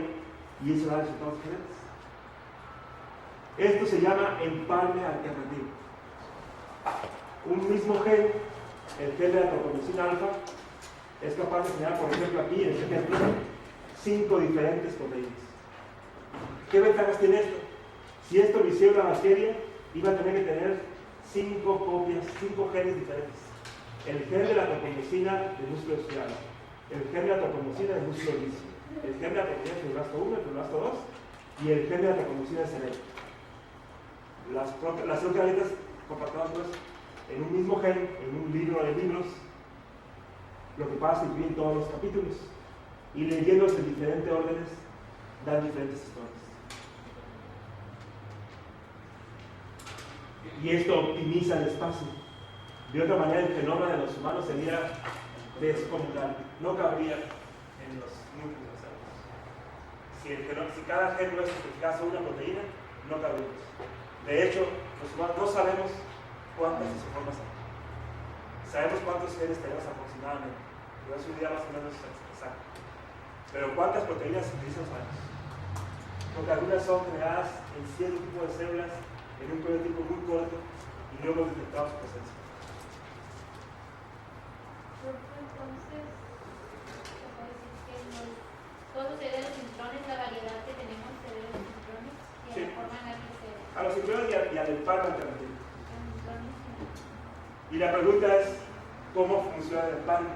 A: y eso da resultados diferentes. Esto se llama empalme alternativo. Un mismo gen, el gen de la tropomiosina alfa, es capaz de generar, por ejemplo, aquí en este ejemplo, 5 diferentes proteínas. ¿Qué ventajas tiene esto? Si esto lo hiciera una bacteria, iba a tener que tener 5 copias, 5 genes diferentes. El gen de la tropomiosina del músculo estriado, el gen de la tropomiosina del músculo liso, el gen de la tropomiosina del fibroblasto 1, el fibroblasto 2 y el gen de la tropomiosina del cerebro. Las eucariotas compartidas en un mismo gen, en un libro de libros, lo que pasa es que incluyen todos los capítulos y leyéndose en diferentes órdenes dan diferentes historias. Y esto optimiza el espacio. De otra manera, el genoma de los humanos sería descomunal, no cabría en los núcleos de células. Si cada gen nuestro identificase una proteína, no cabríamos. De hecho, los humanos no sabemos cuántas isoformas hay. Sabemos cuántos genes tenemos aproximadamente, pero es una idea más o menos exacta. Pero cuántas proteínas se utilizan sabemos. Porque algunas son generadas en cierto tipo de células en un periodo de tiempo muy corto y luego detectamos su presencia.
B: Entonces, se puede decir que todo se debe a los intrones, la variedad que tenemos se debe a los intrones y a
A: Sí.
B: la forma en la que se
A: A los intrones y al empalme alternativo.
B: los intrones.
A: Y la pregunta es, ¿cómo funciona el empalme?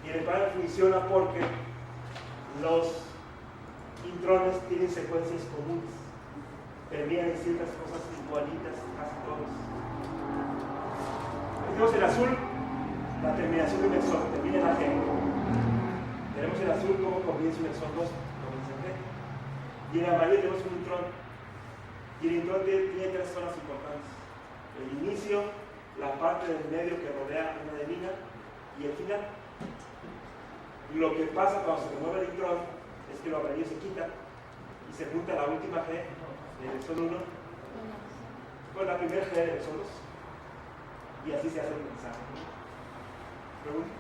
A: Y el empalme funciona porque los intrones tienen secuencias comunes. Terminan en ciertas cosas igualitas, casi todos. Tenemos el azul, la terminación de un exón, termina en AG. Tenemos el azul como comienza un exón 2, comienza en G. Y en amarillo tenemos un intrón. Y el intrón tiene 3 zonas importantes. El inicio, la parte del medio que rodea una adenina y el final. Lo que pasa cuando se remueve el intrón es que lo amarillo se quita y se junta la última G del exón 1 con la primera G del exón 2. Y así se hace el mensaje. ¿Pregunta?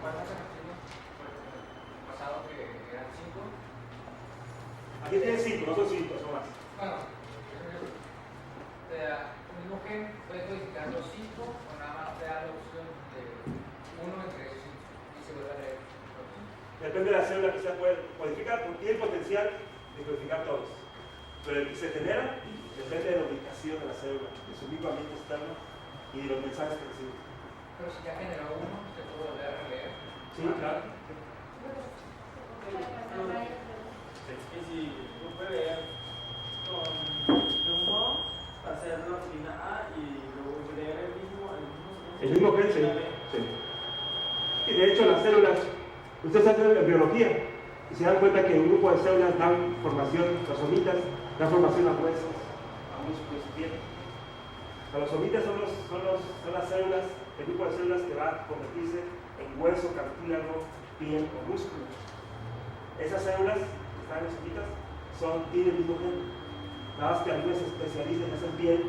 G: ¿Cuántas elecciones pasado que eran 5?
A: Aquí tienen 5, no son 5, son más.
G: Bueno, el mismo gen puede codificar los 5 o nada más te da la opción de uno entre esos 5 y se vuelve a leer.
A: Depende de la célula que se puede codificar, porque tiene potencial de codificar todos. Pero el que se genera depende de la ubicación de la célula, de su mismo ambiente externo y de los mensajes que recibe.
G: Pero si ya generó uno, se puede volver a releer.
A: Sí, claro.
D: Y si tú puedes leer de un modo, hacer la rutina A y luego leer
A: El mismo gen, sí. Y de hecho las células, ustedes hacen en biología y se dan cuenta que un grupo de células dan formación, las somitas dan formación a huesos, a músculos y piel. Los somitas son las células, el grupo de células que va a convertirse en hueso, cartílago, piel o músculo. Esas células que están en las somitas tienen el mismo gen. Nada más que algunas se especializan en hacer piel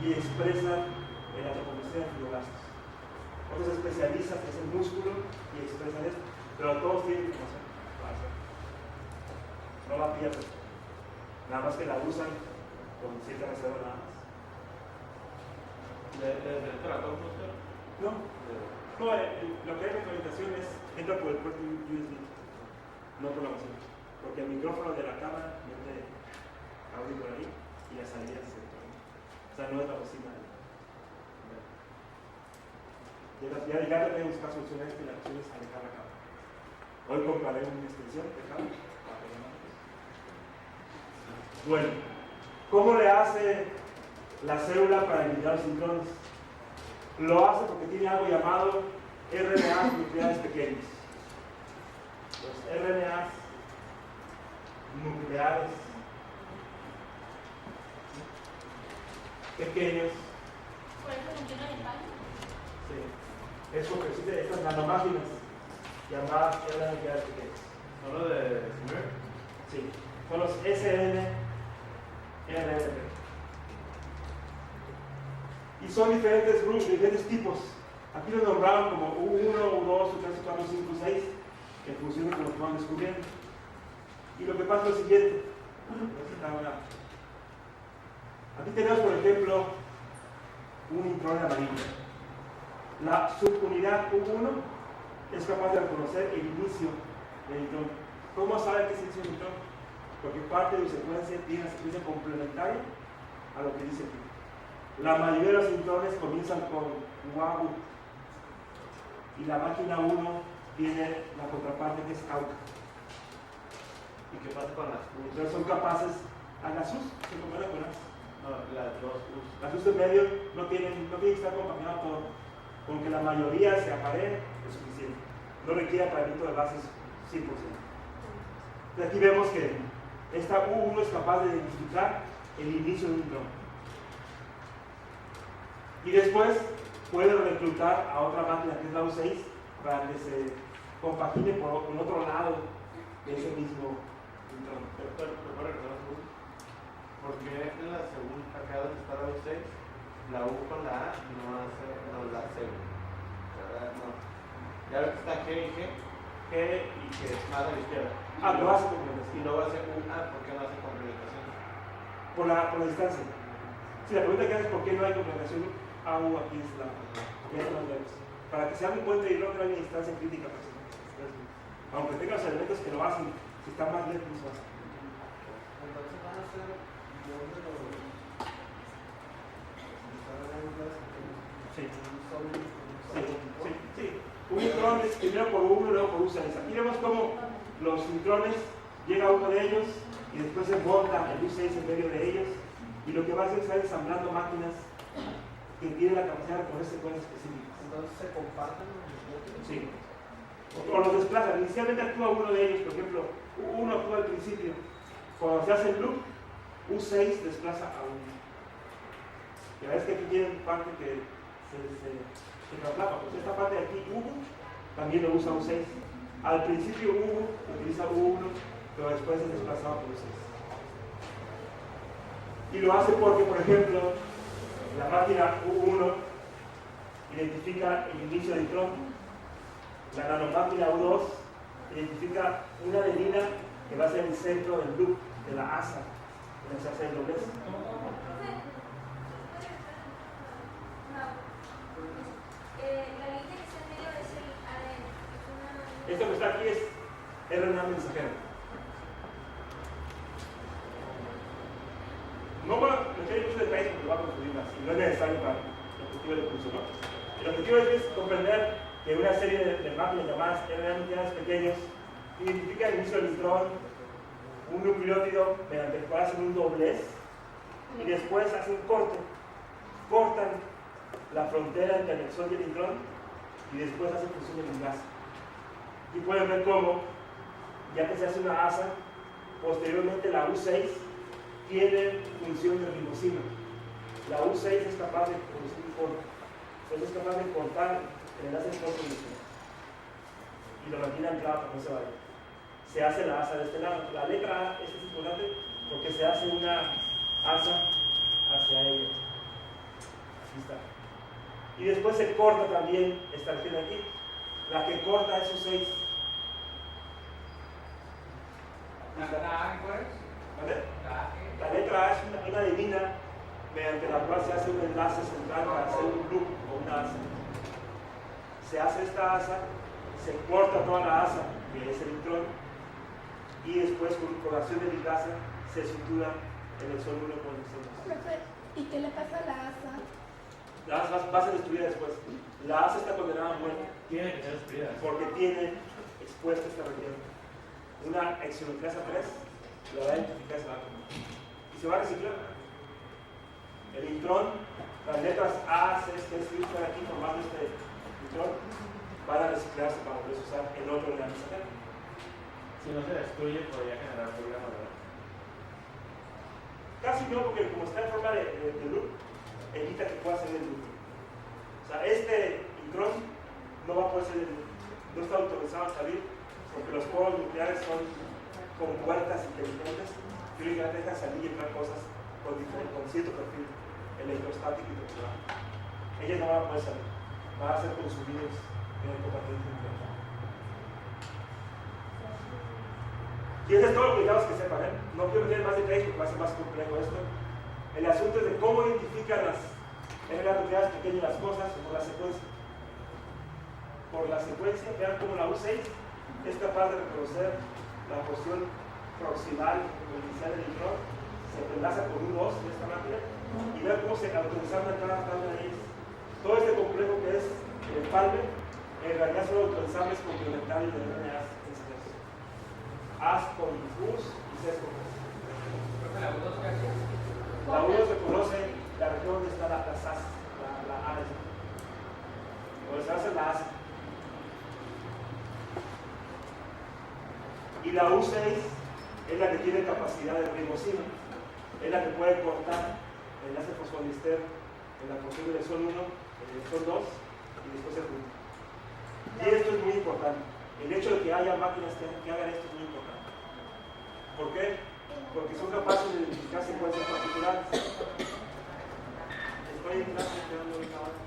A: y expresan en la tropomiosina de fibroblastos. Otros se especializan en hacer músculo y expresan esto. Pero todos tienen información para hacerlo. No la pierden. Nada más que la usan con cierta reserva nada más.
C: ¿De trató usted?
A: No, lo que hay en recomendación es entra por el puerto USB, no por la bocina. Porque el micrófono de la cámara mete audio por ahí y la salida se conecta. O sea, no es la bocina. Ya tengo que buscar soluciones que la opción es alejar la cámara. Hoy compraré una extensión de cámara para que no me... Bueno, ¿cómo le hace la célula para eliminar los sincrones? Lo hace porque tiene algo llamado RNAs nucleares pequeños. Los RNAs nucleares pequeños.
B: Por eso funciona el baño.
A: Sí. Es porque existen estas nanomáquinas llamadas RNAs nucleares pequeños.
C: ¿Solo de Smith?
A: Sí. Son los SNRNP. Y son diferentes grupos, diferentes tipos. Aquí los nombraron como U1, U2, U3, U4, U5, U6, que funcionan como que van descubriendo. Y lo que pasa es lo siguiente. Aquí tenemos, por ejemplo, un intrón amarillo. La subunidad U1 es capaz de reconocer el inicio del intrón. ¿Cómo sabe que es el inicio del intrón? Porque parte de su secuencia tiene una secuencia complementaria a lo que dice aquí. La mayoría de los intrones comienzan con UAU y la máquina 1 tiene la contraparte que es AUC.
C: ¿Y qué pasa con las US?
A: Entonces son capaces, a las US, se comparan con las
C: No, las dos US.
A: Las US de medio no tienen que estar acompañadas con que la mayoría se aparee, es suficiente. No requiere apareamiento de bases 100%. Entonces aquí vemos que esta U1 es capaz de identificar el inicio de un intrón. Y después puede reclutar a otra máquina que es la U6 para que se compagine con otro lado de ese mismo intrón.
C: ¿Por qué en la segunda, acá donde está la U6, la U con la A no la C? ¿Verdad? No. Ya ves que está G y que es más a la izquierda.
A: Lo hace complementación.
C: Y luego hace U A, ¿por qué no hace complementación?
A: Por la distancia. Si la pregunta que haces es por qué no hay complementación, AU aquí es la más lejos. Para que se haga un puente y no hay una distancia crítica. Aunque tenga los elementos que lo hacen, si está más lejos, no se hace.
G: Entonces van a ser
A: Sí. Un intrón es primero por U1 y luego por U6. Aquí vemos cómo los intrones llega uno de ellos y después se monta el U6 en medio de ellos. Y lo que va a hacer es estar ensamblando máquinas que tienen la capacidad de reconocer secuencias específicas.
G: Entonces se comparten los núcleos.
A: Sí. O los desplazan. Inicialmente actúa uno de ellos, por ejemplo, U1 actúa al principio. Cuando se hace el loop, U6 desplaza a U1. Y a veces que aquí tienen parte que se traslapa. Pues esta parte de aquí, U1, también lo usa U6. Al principio U1 utiliza U1, pero después es desplazado por U6. Y lo hace porque, por ejemplo, la máquina U1 identifica el inicio del intrón. La nanomáquina U2 identifica una adenina que va a ser el centro del loop de la asa, donde se hace el doblez.
B: La línea que está en medio es el ADN.
A: Esto que está aquí es RNA mensajero. No voy a meter muchos detalles porque va a confundir más y no es necesario para el objetivo del curso, ¿no? El objetivo es comprender que una serie de máquinas llamadas RNA nucleares pequeños identifican el inicio del intrón, un nucleótido mediante el cual hacen un doblez y después hacen un corte. Cortan la frontera entre el exón y el intrón y después hacen fusión del enlace. Y pueden ver cómo, ya que se hace una asa, posteriormente la U6 tiene función de ribosina. La U6 es capaz de producir un corte. Entonces es capaz de cortar el enlace de corte y lo mantiene anclado para que no se vaya. Se hace la asa de este lado. La letra A, esta es importante porque se hace una asa hacia ella. Aquí está. Y después se corta también esta región aquí. La que corta es U6.
G: ¿La A cuál es?
A: ¿Vale?
G: La A.
A: La letra A es una adenina mediante la cual se hace un enlace central para hacer un loop o una asa. Se hace esta asa se corta toda la asa, que es el intrón, y después con acción de ligasa se sutura en el sol 1 con el sol 2.
F: Profe, ¿y qué le pasa a la asa?
A: La asa va a ser destruida después. La asa está condenada a muerte
D: Tiene que ser destruida.
A: porque tiene expuesta esta región. Una exonucleasa 3 la va a identificar ese átomo y se va a reciclar. El intrón, las letras A, C, C, C, están aquí formando este intrón, van a reciclarse para poder usar el otro de la mensajera.
C: Si no se destruye, podría generar problemas, ¿verdad?
A: Casi no, porque como está en forma de loop, evita que pueda salir el loop. O sea, este intrón no va a poder salir el loop. No está autorizado a salir porque los poros nucleares son con puertas inteligentes que únicamente dejan salir y entrar cosas con cierto perfil electrostático y temporal. Ellas no van a poder salir, van a ser consumidos en el compartimento nuclear. Y eso es todo lo que digamos que sepan, ¿eh? No quiero meter más detalles porque va a ser más complejo esto. El asunto es de cómo identifican las RNA nucleares pequeñas las cosas por la secuencia. Por la secuencia, vean cómo la U6 es capaz de reconocer la porción proximal o inicial del intrón, se enlaza con U2 de esta máquina y vean cómo se autorizaron cada una de ellas. Todo este complejo que es el palme, en realidad son autorizables complementarios de RNAs mensajeros. As con Us y Cs con Us.
G: Profe, la U2 qué hace?
A: La U2 reconoce la región donde está la SAS, la A. Donde se hace la AS. Y la U6 es la que tiene capacidad de ribosina, es la que puede cortar el enlace fosfodiester en la porción del sol 1, el sol 2 y después el punto. Y esto es muy importante. El hecho de que haya máquinas que hagan esto es muy importante. ¿Por qué? Porque son capaces de identificar secuencias particulares. Estoy en clase quedando una hora.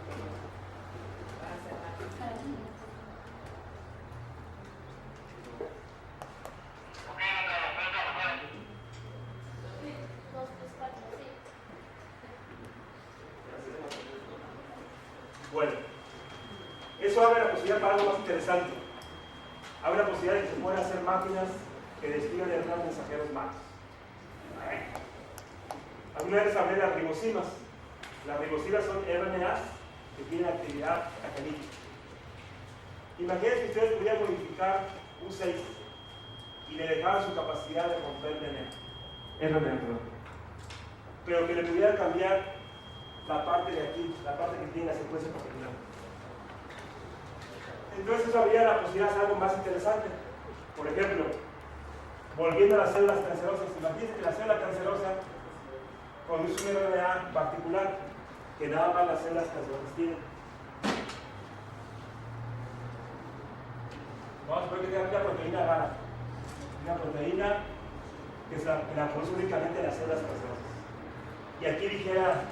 A: Bueno, eso abre la posibilidad para algo más interesante. Abre la posibilidad de que se puedan hacer máquinas que describan RNA mensajeros malos. Alguna vez hablé de las ribosimas. Las ribosimas son RNAs que tienen actividad catalítica. Imagínense que ustedes pudieran modificar un 6 y le dejaran su capacidad de romper RNA, pero que le pudieran cambiar la parte de aquí, la parte que tiene la secuencia particular. Entonces eso habría la posibilidad de hacer algo más interesante. Por ejemplo, volviendo a las células cancerosas, imagínense que la célula cancerosa produce un RNA particular que nada más las células cancerosas tienen. Vamos a ver que tenga una proteína rara, una proteína que la produce únicamente las células cancerosas. Y aquí dijera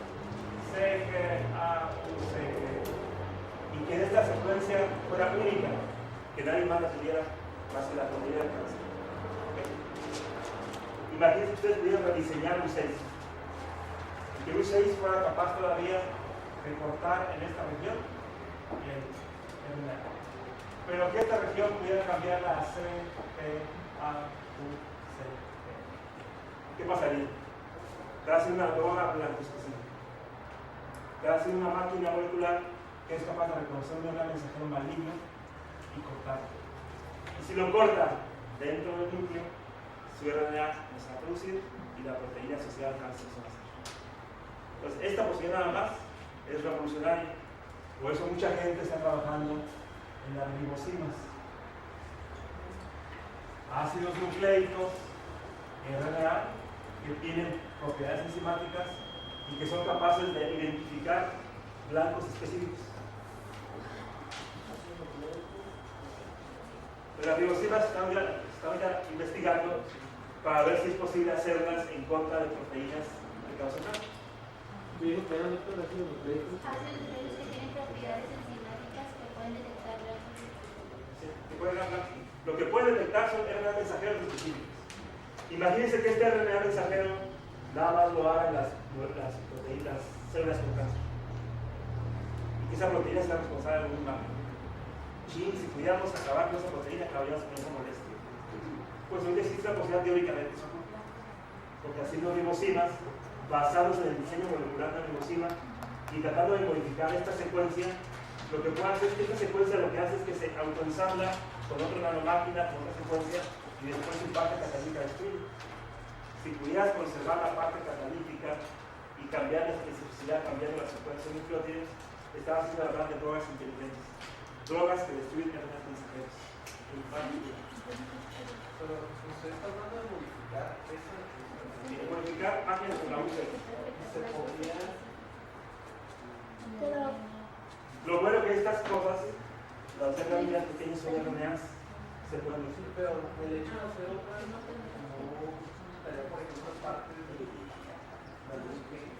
A: CGAUCG, y que esta secuencia fuera única, que nadie más la tuviera más que la proteína del cáncer. ¿Okay? Imagínense que ustedes pudieran rediseñar un 6 y que un 6 fuera capaz todavía de cortar en esta región el RNA, pero que esta región pudiera cambiarla a CGAUCG. ¿Qué pasaría? Te hace una droga blanco-específica. Te hace una máquina molecular que es capaz de reconocer un RNA mensajero maligno y cortarlo. Y si lo corta dentro del núcleo, su RNA no se va a producir y la proteína asociada al cáncer se va a hacer. Entonces, esta posibilidad nada más es revolucionaria. Por eso mucha gente está trabajando en las ribosimas. Ácidos nucleicos, RNA, que tienen propiedades enzimáticas y que son capaces de identificar blancos específicos. Pero las ribosimas están ya investigando para ver si es posible hacerlas en contra de proteínas que causan cáncer.
B: Ácidos nucleicos que tienen propiedades enzimáticas que pueden detectar blancos.
A: Lo que pueden detectar son RNA mensajeros específicos. Imagínense que este RNA mensajero nada más lo hagan las proteínas, células con cáncer. Y que esa proteína sea responsable de un cáncer. si pudiéramos acabar con esa proteína, acabaríamos con esa molestia. Pues hoy existe la posibilidad teóricamente eso, porque haciendo ribosimas, basados en el diseño molecular de la ribosima y tratando de modificar esta secuencia, lo que puede hacer es que esta secuencia lo que hace es que se autoensambla con otra nanomáquina, con otra secuencia, y después su parte catalítica destruye. Si pudieras conservar la parte catalítica y cambiar la especificidad, cambiando la secuencia de nucleótidos, estabas haciendo hablar de drogas inteligentes, drogas que destruyen RNA mensajeros.
C: Pero usted está hablando de modificar esa.
A: Modificar máquinas con la UCE.
C: Se podría.
F: Pero,
A: Lo bueno que estas cosas, las RNAs pequeñas son RNAs, se pueden
C: Sí,
A: decir.
C: pero el hecho de hacer otra no estaría por ejemplo parte de la luz que.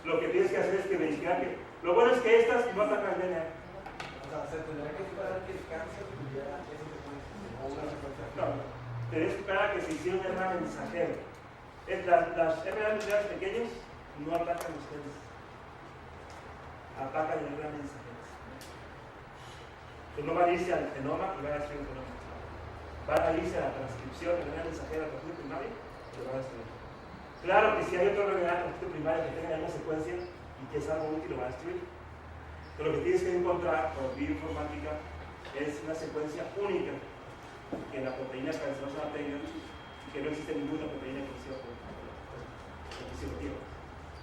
A: Lo que tienes que hacer es que verificar que. Lo bueno es que estas no atacan el DNA.
C: O sea, se tendría que esperar que el cáncer tuviera esa secuencia o una secuencia.
A: No, tienes que esperar a que se hiciera un RNA mensajero. Las RNA nucleares pequeños no atacan los genes, atacan el RNA mensajero. Pues no van a irse al genoma y van a destruir el genoma. Van a irse a la transcripción del RNA mensajero al transcripto primario y lo van a destruir. Claro que si hay otro RNA transcripto primario que tenga la misma secuencia y que es algo útil, lo va a destruir. Pero lo que tienes que encontrar por bioinformática es una secuencia única que la proteína cancerosa tenga y que no existe ninguna proteína que sea positiva.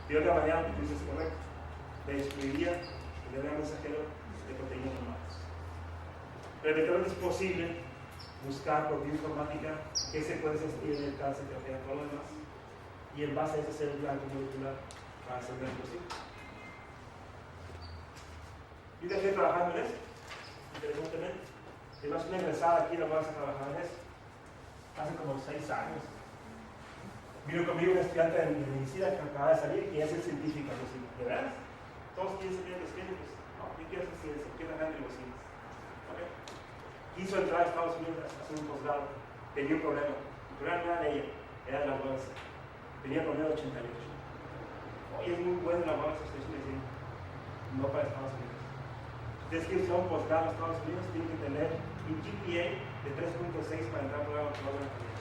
A: De otra manera, lo que dices es correcto. Destruiría el RNA mensajero de proteínas normales. Pero eventualmente es posible buscar por bioinformática qué secuencias tiene el cáncer que afecta a todo lo demás y en base a eso hacer un blanco molecular para hacer una explosión. Yo ya estoy trabajando en eso, interesantemente. Además, una egresada aquí, la vamos a trabajar en eso. Hace como 6 años. Vino conmigo un estudiante de medicina que acaba de salir y que es el científico. ¿De verdad? Todos quieren ser los químicos. No, yo quiero hacer ciencia, quiero ganar negocios. ¿Okay? Quiso entrar a Estados Unidos a hacer un posgrado. Tenía un problema. El problema no era de ella, era de la UAS. Tenía promedio de 88. Oye, es muy bueno la UAS, estoy diciendo. No para Estados Unidos. Ustedes quieren hacer un posgrado en Estados Unidos, tienen que tener un GPA de 3.6 para entrar al programa de la calidad.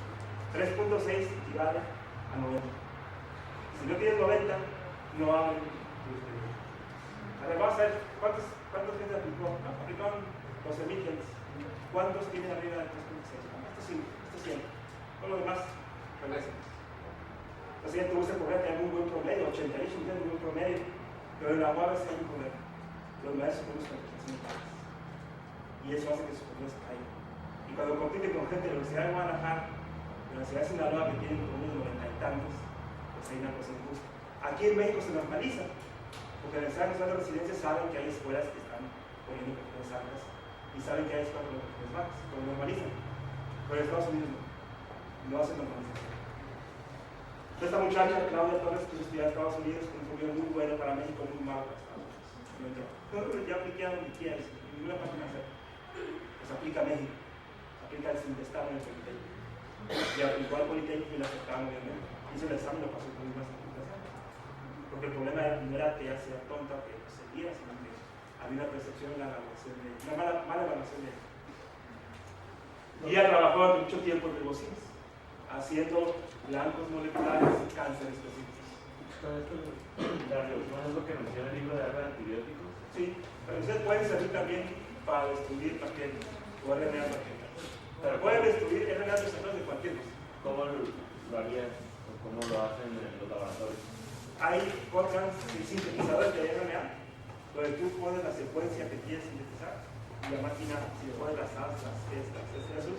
A: 3.6 equivale a 90. Si no tienes 90, no abren tu expediente. Ahora vamos a ver cuántos gente aplicó. Aplicaron 12,000 gentes. ¿Cuántos tienen arriba de 3.6? Estos 5, estos 100. Todo lo demás, regresan. O sea, tú buscas correr que hay muy buen promedio, 88 tienen muy buen promedio, pero en la UAB hay un problema. Los maestros no buscan que se pagas. Y eso hace que sus problemas caigan. Y cuando compite con gente de la Universidad de Guadalajara, de la Universidad de Sinaloa, que tienen como unos 90 y tantos, pues hay una cosa injusta. Aquí en México se normaliza, porque en el Estado de Residencia saben que hay escuelas que están poniendo perfecciones altas y saben que hay escuelas con perfecciones bajas, lo normalizan. Pero en Estados Unidos no hacen normalización. Esta muchacha, Claudia Torres, que estudió en Estados Unidos, con un gobierno muy bueno para México, muy malo para Estados Unidos. No entró. Ya apliqué a donde quieras, ninguna página hacer. Pues aplica a México, aplica al Sintestado en el Politécnico. Y aplicó al Politécnico y la aceptaron, obviamente. Hizo el examen y lo pasó con mismas aplicaciones. Porque el problema no era que ella sea tonta, que seguía, sino que había una percepción en la evaluación de ella, una mala evaluación de ella. Y ella trabajó durante mucho tiempo en ribosinas, haciendo blancos moleculares y cáncer específicos.
C: La reducción es lo que menciona el libro de algo de antibióticos.
A: Sí, pero ustedes pueden servir también para destruir bacterias o RNA bacterias. Pero pueden destruir RNA de cualquier cosa.
C: ¿Cómo lo harían o cómo lo hacen en los laboratorios?
A: Hay cosas, sintetizadores de RNA, donde tú pones la secuencia que quieres sintetizar y la máquina, si le pones las A, las esos,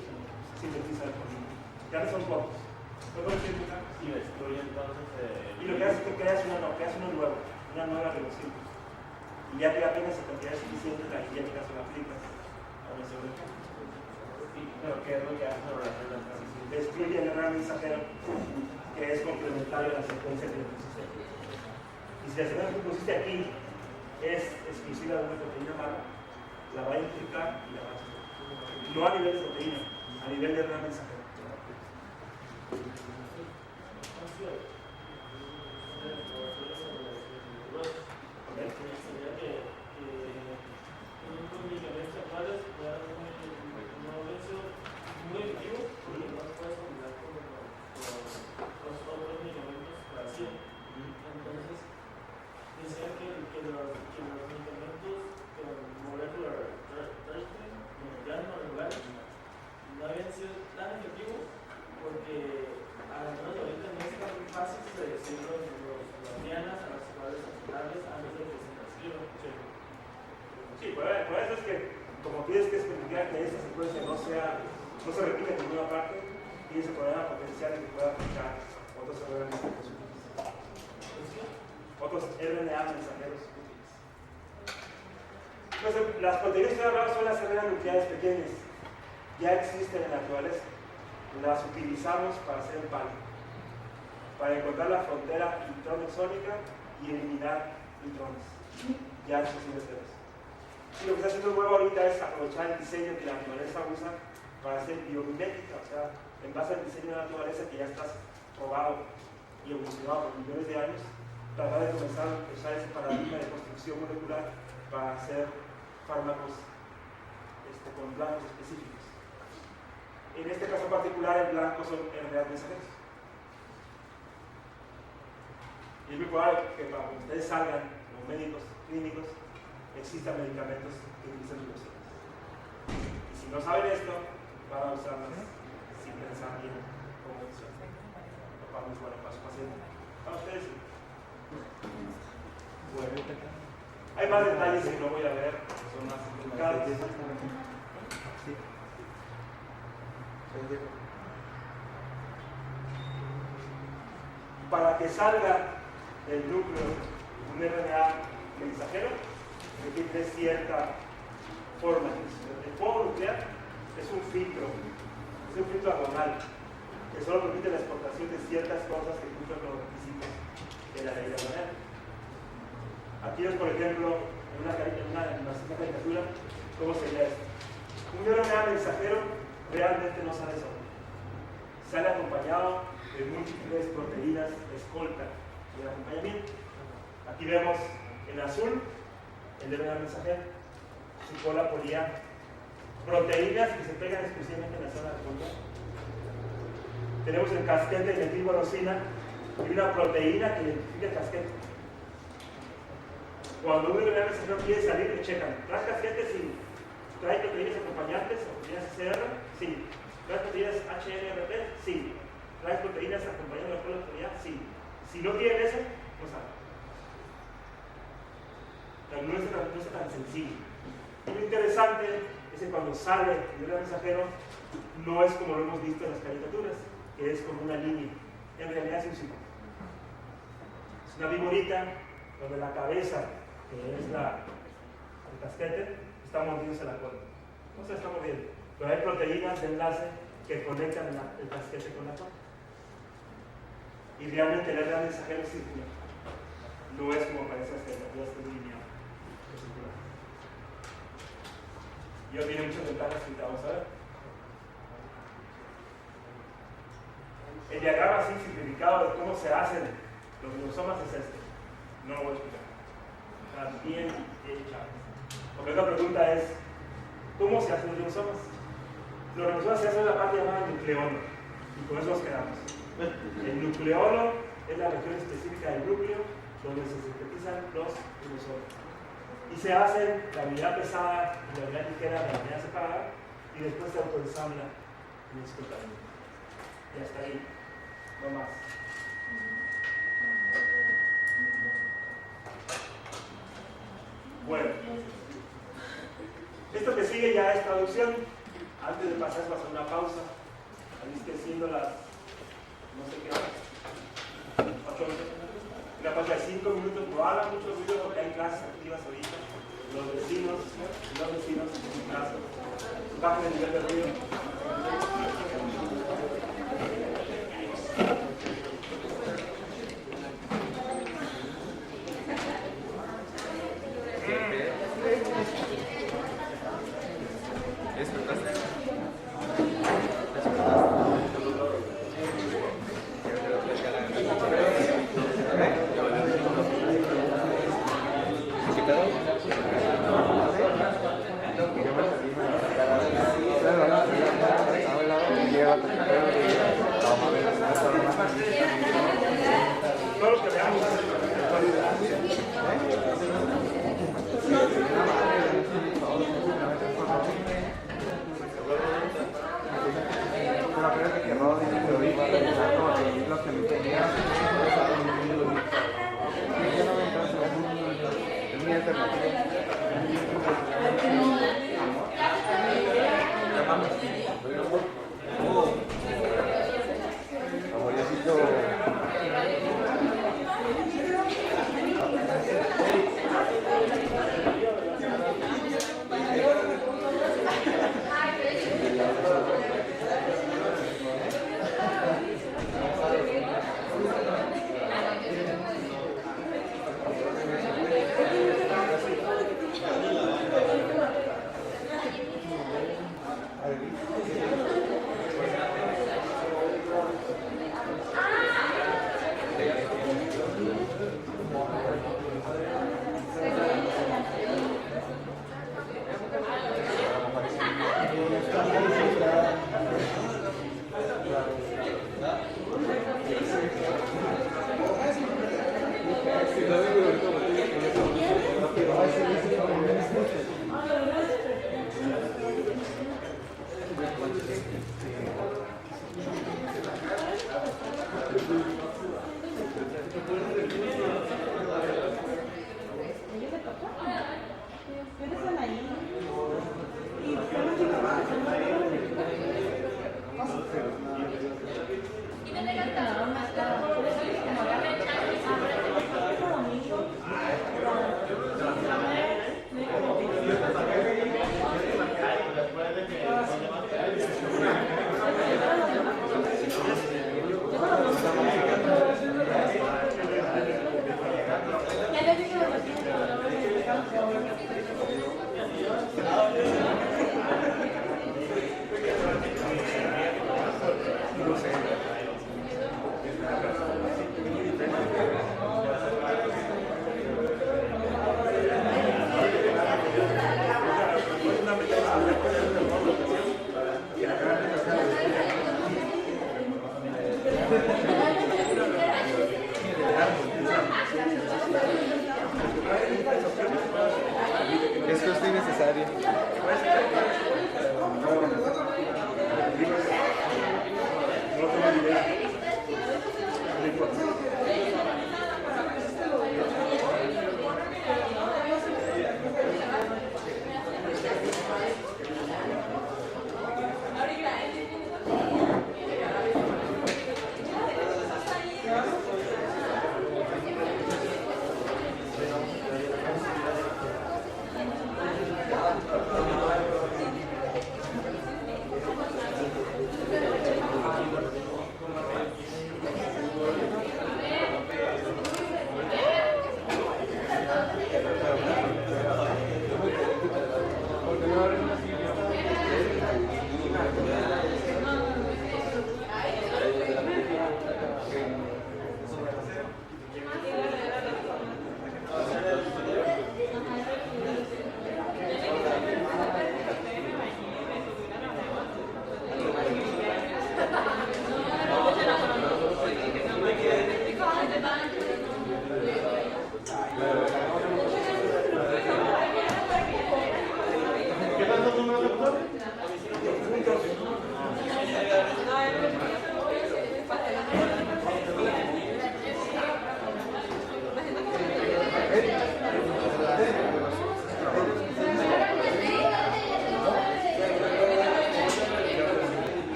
A: sintetiza el proteína. Ya no son cortos.
C: Y destruye entonces.
A: Y lo que haces es que creas una nueva revolución. Y ya que apenas se cantidad suficiente, la inyectas o la aplicas a la seguridad.
C: ¿Pero qué es lo que hace sobre la transición?
A: Destruye el RNA mensajero, que es complementario a la secuencia que le pusiste aquí. Y si la secuencia que pusiste aquí es exclusiva de una proteína mala, la va a infectar y la va a destruir. No a nivel de proteína, a nivel de RNA mensajero.
D: los medicamentos actuales ya no han sido muy efectivos porque no se puede combinar con los otros medicamentos para sí. Entonces, decían que los medicamentos con molecular testing, ya no regulares, no habían sido tan efectivos porque al menos ahorita no es tan fácil predecir las dianas a las cuales aplicarles antes de que se prescriban.
A: Sí, por eso es que, como tienes que especificar que esta secuencia no se repite en ninguna parte, tienes el problema potencial de que pueda aplicar otros RNA útiles. Otros RNA mensajeros útiles. Entonces, las proteínas que he hablado son las RNA nucleares pequeñas. Ya existen en la naturaleza. Las utilizamos para hacer el pan, para encontrar la frontera intronexónica y eliminar intrones. Ya es posible hacer eso. Y lo que está haciendo nuevo ahorita es aprovechar el diseño que la naturaleza usa para hacer biomimética, o sea, en base al diseño de la naturaleza que ya está probado y evolucionado por millones de años, tratar de comenzar a usar ese paradigma de construcción molecular para hacer fármacos con blancos específicos. En este caso particular, el blanco son RNA mensajeros. Y es muy probable que para que ustedes salgan, los médicos clínicos, existan medicamentos que utilizan biocinas. Y si no saben esto, van a usarlas sin pensar bien cómo funciona. No para muy bueno para su paciente. Para ustedes sí. Bueno, hay más detalles que no voy a ver, son más complicados. Para que salga del núcleo un RNA mensajero, requiere tener cierta forma. El fuego nuclear es un filtro agonal que solo permite la exportación de ciertas cosas que cumplen los requisitos de la ley de agonal. Aquí es, por ejemplo, en una caricatura, ¿cómo sería esto? Un RNA mensajero realmente no sale solo. Sale acompañado de múltiples proteínas escolta de acompañamiento. Aquí vemos en azul el RNA mensajero, su cola polía, proteínas que se pegan exclusivamente en la zona de cola. Tenemos el casquete de metilguanosina y una proteína que identifica el casquete. Cuando un RNA mensajero quiere salir, le checan. ¿Traes casquete? Sí. ¿Trae proteínas acompañantes o proteínas CR? Sí. ¿Traes proteínas HNRP? Sí. ¿Traes proteínas acompañando la cola? Sí. Si no tienen eso, no sale. No es tan sencillo. Y lo interesante es que cuando sale el RNA mensajero, no es como lo hemos visto en las caricaturas, que es como una línea. En realidad es un círculo. Es una viborita donde la cabeza, que es el casquete, está mordiéndose la cola. No se está mordiendo, pero hay proteínas de enlace que conectan el casquete con la cola. Y realmente el RNA mensajero es circular. No es como parece las caricaturas que es lineal. Es circular. Y hoy tiene muchas ventajas que vamos a ver. El diagrama así simplificado de cómo se hacen los ribosomas es este. No lo voy a explicar. Está bien echado. Porque otra pregunta es, ¿cómo se hacen los ribosomas? Los ribosomas se hacen en la parte llamada nucleolo. Y con eso nos quedamos. El nucleolo es la región específica del núcleo donde se sintetizan los ribosomas. Y se hacen la unidad pesada y la unidad ligera de la unidad separada y después se autoensambla en el escoltamiento. Y hasta ahí. No más. Bueno, esto que sigue ya es traducción. Antes de pasar, vamos a hacer una pausa. Ahí estoy haciendo las, no sé qué horas, 8 minutos. Una pausa de 5 minutos. No hagan mucho ruido porque hay clases activas ahorita. Los vecinos, en su caso, bajen el nivel de ruido.
C: Es costo innecesario.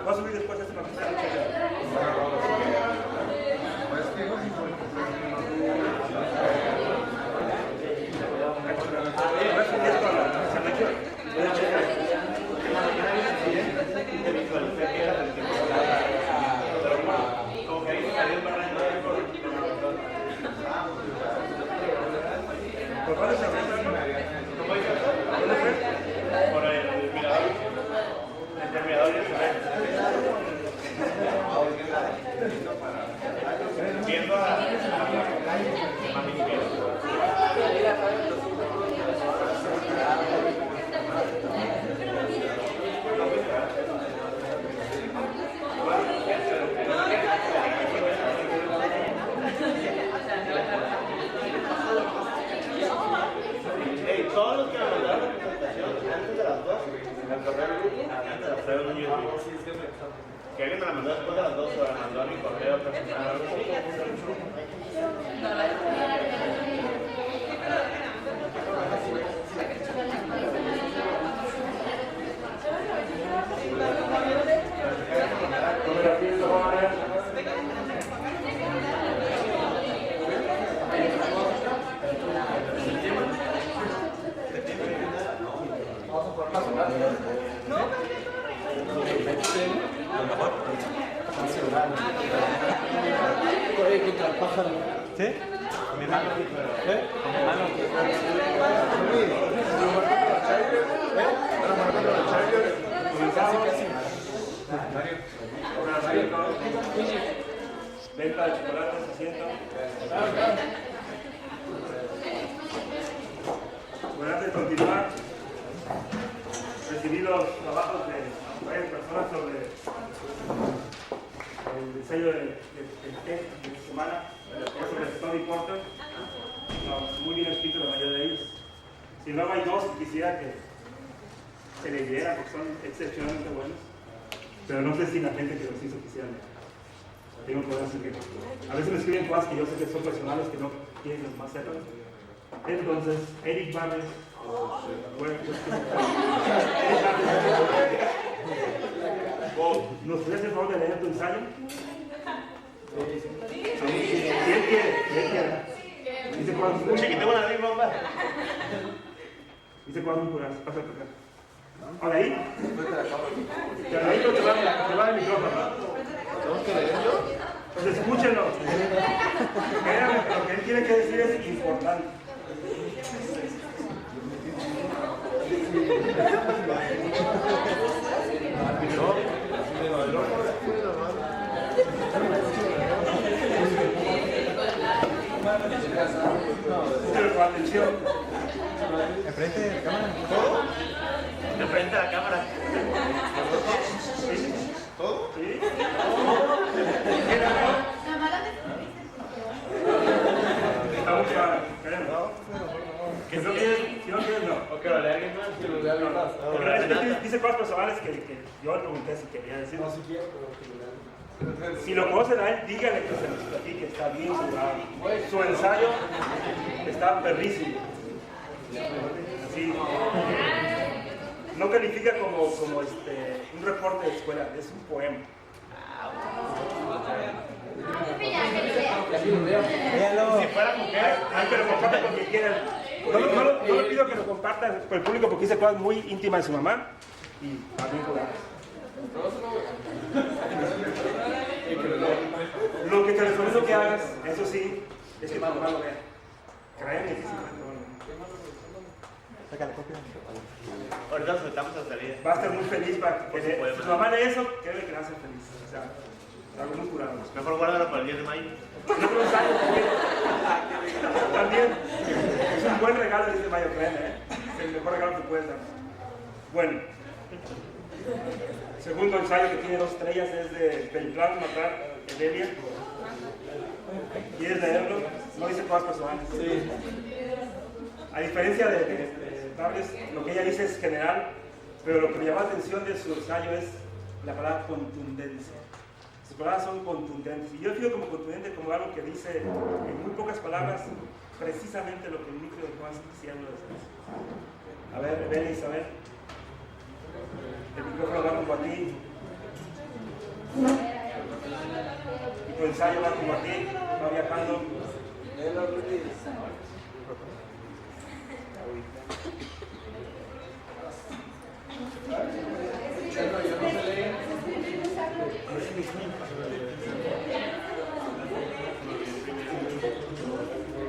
A: Va a subir después este para que salga. ¿Por cuál es el por el mirador. El mirador y el viendo a todos los que me mandaron la presentación antes de las 2, el correo que alguien me la mandó después de las 2 horas, mandó a mi correo personal. ¿Cómo la pienso,
C: Oye, contra el pájaro. ¿Sí? Mi mano, ¿eh? Mi mano.
A: Venta de chocolates, asiento. Bueno, antes de continuar, recibí los trabajos de varias personas sobre el diseño del test de esta semana, sobre Tony Porter. Muy bien escrito la mayoría de ellos. Si no, hay dos que quisiera que se leyeran porque son excepcionalmente buenos, pero no sé si la gente que los hizo quisieran leer. Tengo que decir que a veces me escriben cosas que yo sé que son personales que no quieren los más sepan. Entonces, Eric Barnes, ¿nos puedes hacer favor de leer tu ensayo? ¿Quién quiere? Dice cosas muy
C: Escucha que tengo una lengua más.
A: Dice cosas muy puras. Pasa a tocar. ¿Ahora ahí? Te ahí te va el micrófono.
C: ¿Tengo que leerlo?
A: Pues escúchenlo. Créanme, lo que él tiene que decir es importante. Escúchenlo con atención.
C: ¿Enfrente de la cámara? ¿Todo? ¿Enfrente de la cámara? ¿Todo?
A: ¿Sí? Está muy claro. Créanme. Si no quieres, no.
C: ¿O que lo lea alguien más? Que lo lea alguien más.
A: Porque dice cosas personales que yo le pregunté si quería decir.
C: No, si quiero, pero que lo lea.
A: Si lo conocen a él, díganle que se los platique, está bien jugado. Su ensayo está perrísimo. Sí. No califica como un reporte de escuela, es un poema.
C: Si fuera mujer,
A: Hay que lo compartan con quien quieran. No le pido que lo compartan con el público porque dice cosas muy íntimas de su mamá y también jugadas. Lo que te recomiendo que hagas, eso sí, es que tu mamá lo vea. Créeme que sí.
C: ahorita nos metamos a salir.
A: Va a estar muy feliz para que si tu mamá lee eso, créeme que le hace feliz. O sea, algo muy curado.
C: Mejor guárdalo para el 10 de mayo.
A: Yo creo que también es un buen regalo el 10 de mayo, créeme, ¿eh? Es el mejor regalo que puedes dar. Bueno, el segundo ensayo que tiene 2 estrellas es de Beltrán Matar Edelia. ¿Quieres leerlo? No dice cosas personales. Sí. A diferencia de Tables, lo que ella dice es general, pero lo que me llama la atención de su ensayo es la palabra contundencia. Sus palabras son contundentes. Y yo defino como contundente como algo que dice en muy pocas palabras precisamente lo que el micro de Juan quisiera decir. A ver, ven Isabel. El micrófono va como a ti. Y tu ensayo va como a ti, va viajando.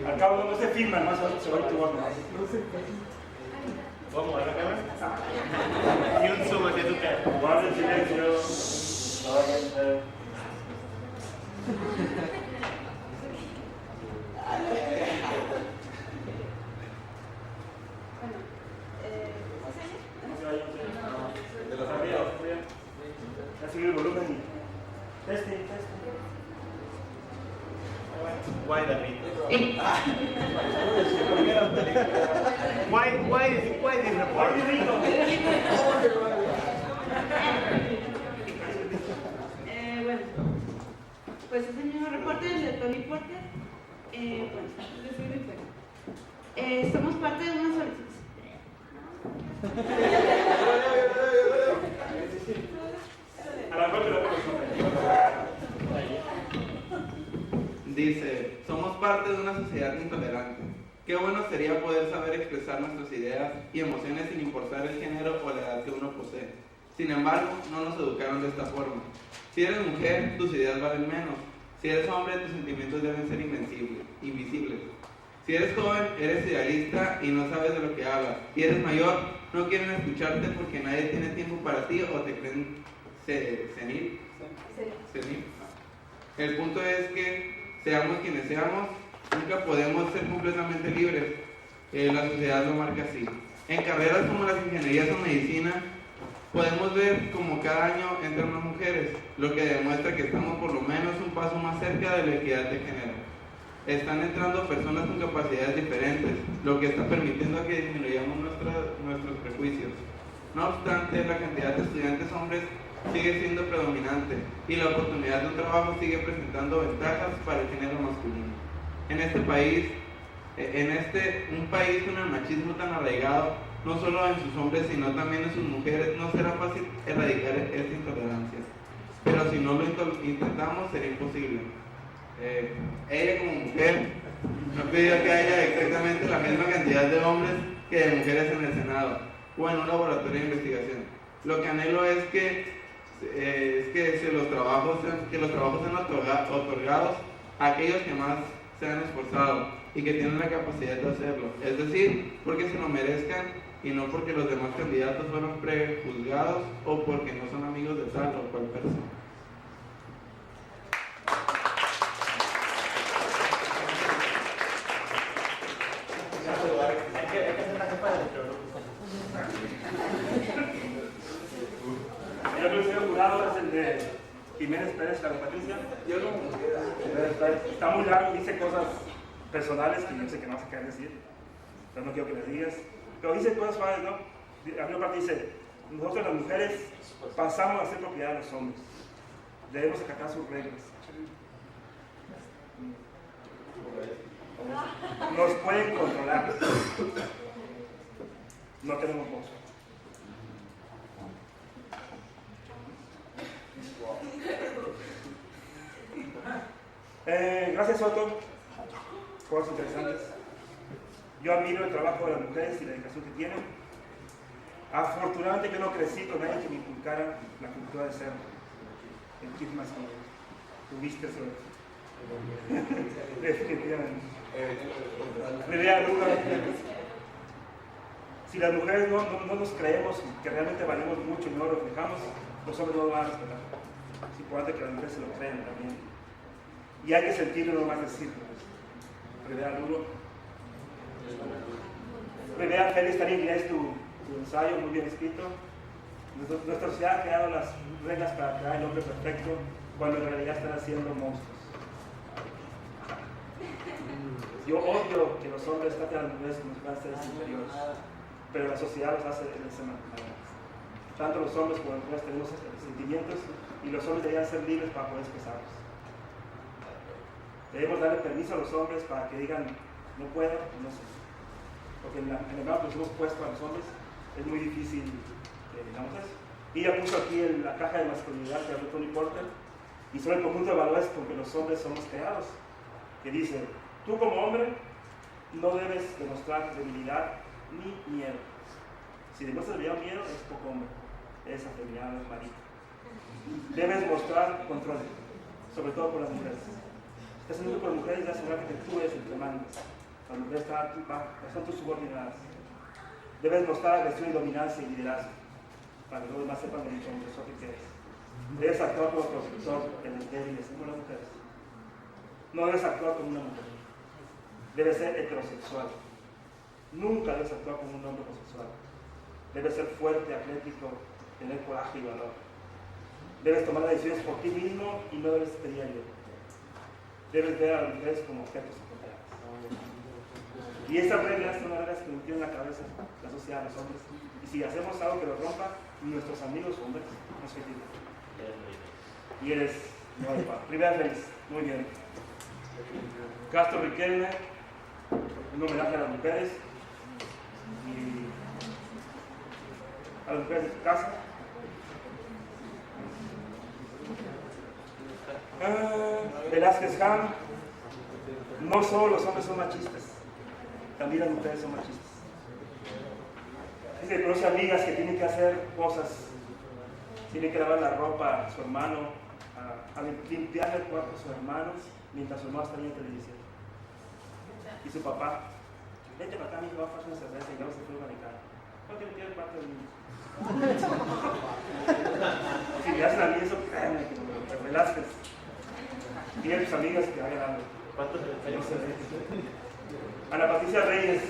A: Al cabo no se filman, más o menos se va a ir tu voz nomás.
C: ¿Vamos a la cámara? Y un zoom hacia tu cara.
A: Guarda el silencio. Ha subido el volumen. Testing.
C: Why David? Why this report?
F: Bueno, pues es el mismo reporte de Tony Porter. Bueno, les soy muy fuerte. Somos parte de una solicitud.
A: A lo mejor te lo
H: Dice, somos parte de una sociedad intolerante. Qué bueno sería poder saber expresar nuestras ideas y emociones sin importar el género o la edad que uno posee. Sin embargo, no nos educaron de esta forma. Si eres mujer, tus ideas valen menos. Si eres hombre, tus sentimientos deben ser invisibles. Si eres joven, eres idealista y no sabes de lo que hablas. Si eres mayor, no quieren escucharte porque nadie tiene tiempo para ti o te creen senil. El punto es que seamos quienes seamos, nunca podemos ser completamente libres. La sociedad lo marca así. En carreras como las ingenierías o medicina, podemos ver como cada año entran más mujeres, lo que demuestra que estamos por lo menos un paso más cerca de la equidad de género. Están entrando personas con capacidades diferentes, lo que está permitiendo que disminuyamos nuestros prejuicios. No obstante, la cantidad de estudiantes hombres sigue siendo predominante y la oportunidad de un trabajo sigue presentando ventajas para el género masculino. En este país, un país con el machismo tan arraigado, no solo en sus hombres sino también en sus mujeres, no será fácil erradicar esta intolerancia. Pero si no lo intentamos, será imposible. Ella como mujer no pidió que haya exactamente la misma cantidad de hombres que de mujeres en el Senado o en un laboratorio de investigación. Lo que anhelo es que los trabajos sean otorgados a aquellos que más se han esforzado y que tienen la capacidad de hacerlo, es decir, porque se lo merezcan y no porque los demás candidatos fueron prejuzgados o porque no son amigos de tal o cual persona.
A: Yo creo que el señor jurado es el de Jiménez Pérez, Carlos Patricia. Está muy largo, dice cosas personales que yo sé que no vas a querer decir, pero no quiero que les digas. Pero dice cosas suaves, ¿no? La primera parte dice, nosotros las mujeres pasamos a ser propiedad de los hombres. Debemos acatar sus reglas. Nos pueden controlar. No tenemos voz. Gracias, Soto. Cosas interesantes. Yo admiro el trabajo de las mujeres y la dedicación que tienen. Afortunadamente yo no crecí con nadie que me inculcara la cultura de ser el kid más como tuviste sobre. Definitivamente. Idea dura. Si las mujeres no nos creemos que realmente valemos mucho y no lo reflejamos, los hombres no lo van a respetar. Es importante que las mujeres se lo crean también. Y hay que sentirlo, no más decirlo. Idea duro. Idea feliz, también es tu ensayo muy bien escrito. Nuestra sociedad ha creado las reglas para crear el hombre perfecto cuando en realidad están haciendo monstruos. Yo odio que los hombres traten a las mujeres como si fueran seres inferiores, pero la sociedad los hace de esa manera. Tanto los hombres como las mujeres tenemos sentimientos y los hombres deberían ser libres para poder expresarlos. Debemos darle permiso a los hombres para que digan, no puedo, no sé. Porque en el lado que nos hemos puesto a los hombres es muy difícil que digamos eso. Y ella puso aquí la caja de masculinidad que habló Tony Porter y sobre el conjunto de valores con que los hombres somos creados, que dice, tú como hombre no debes demostrar debilidad ni miedo. Si demuestras debilidad o miedo, es poco hombre, es afeminado, es marido. Debes mostrar control, sobre todo por las mujeres. Si estás en un grupo de mujeres, ya asegurar que tú eres el que mandas. Las mujeres son tus subordinadas. Debes mostrar agresión y dominancia y liderazgo, para que los demás sepan lo mucho que eres. Debes actuar como protector de los débiles, como las mujeres. No debes actuar como una mujer. Debes ser heterosexual. Nunca debes actuar como un hombre homosexual. Debes ser fuerte, atlético, tener coraje y valor. Debes tomar decisiones por ti mismo y no debes pedir ayuda. Debes ver a las mujeres como objetos secundarios. Y esas reglas son las reglas que nos tienen en la cabeza la sociedad, los hombres. Y si hacemos algo que lo rompa, nuestros amigos hombres nos critican. Y eres no hay paz. Primera feliz. Muy bien. Castro Riquelme, un homenaje a las mujeres y a las mujeres de su casa. Velázquez Ham, no solo los hombres son machistas, también las mujeres son machistas. Dice que conoce amigas que tienen que hacer cosas tiene que lavar la ropa a su hermano, a limpiarle el cuarto a sus hermanos, mientras su hermano está viendo televisión. Y su papá, vete para acá, mi hijo, va a hacer una cerveza y vamos a hacer un americano. No quiero limpiar el cuarto del niño. Si le hacen a mí eso, créanme que me relajes. Dile a tus amigas que hagan algo.
C: ¿Cuántos años se ve?
A: Ana Patricia Reyes,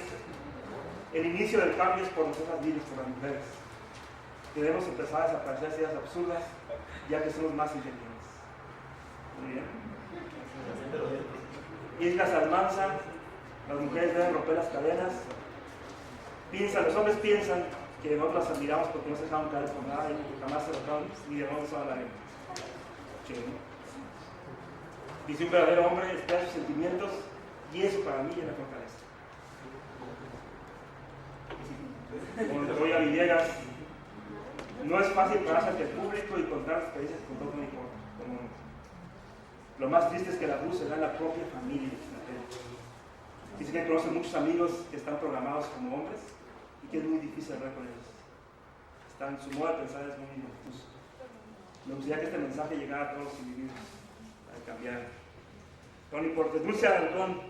A: el inicio del cambio es por nosotras mismas, por las mujeres. Debemos empezar a desaparecer ideas absurdas, ya que somos más inteligentes. Muy bien. Islas Almanza, las mujeres deben romper las cadenas. Los hombres piensan que nosotros las admiramos porque no se dejaron caer por nada y jamás se dejaron ni de dónde son la arena. Dice un verdadero hombre espera sus sentimientos y eso para mí es la fortaleza. Como voy a Villegas, no es fácil pararse ante el público y contar experiencias con todo como hombre. Lo más triste es que el abuso se da en la propia familia. Dice que conoce muchos amigos que están programados como hombres y que es muy difícil hablar con ellos. Su modo de pensar es muy confuso. Me gustaría que este mensaje llegara a todos los individuos para cambiar. No importa. Dulce Alarcón,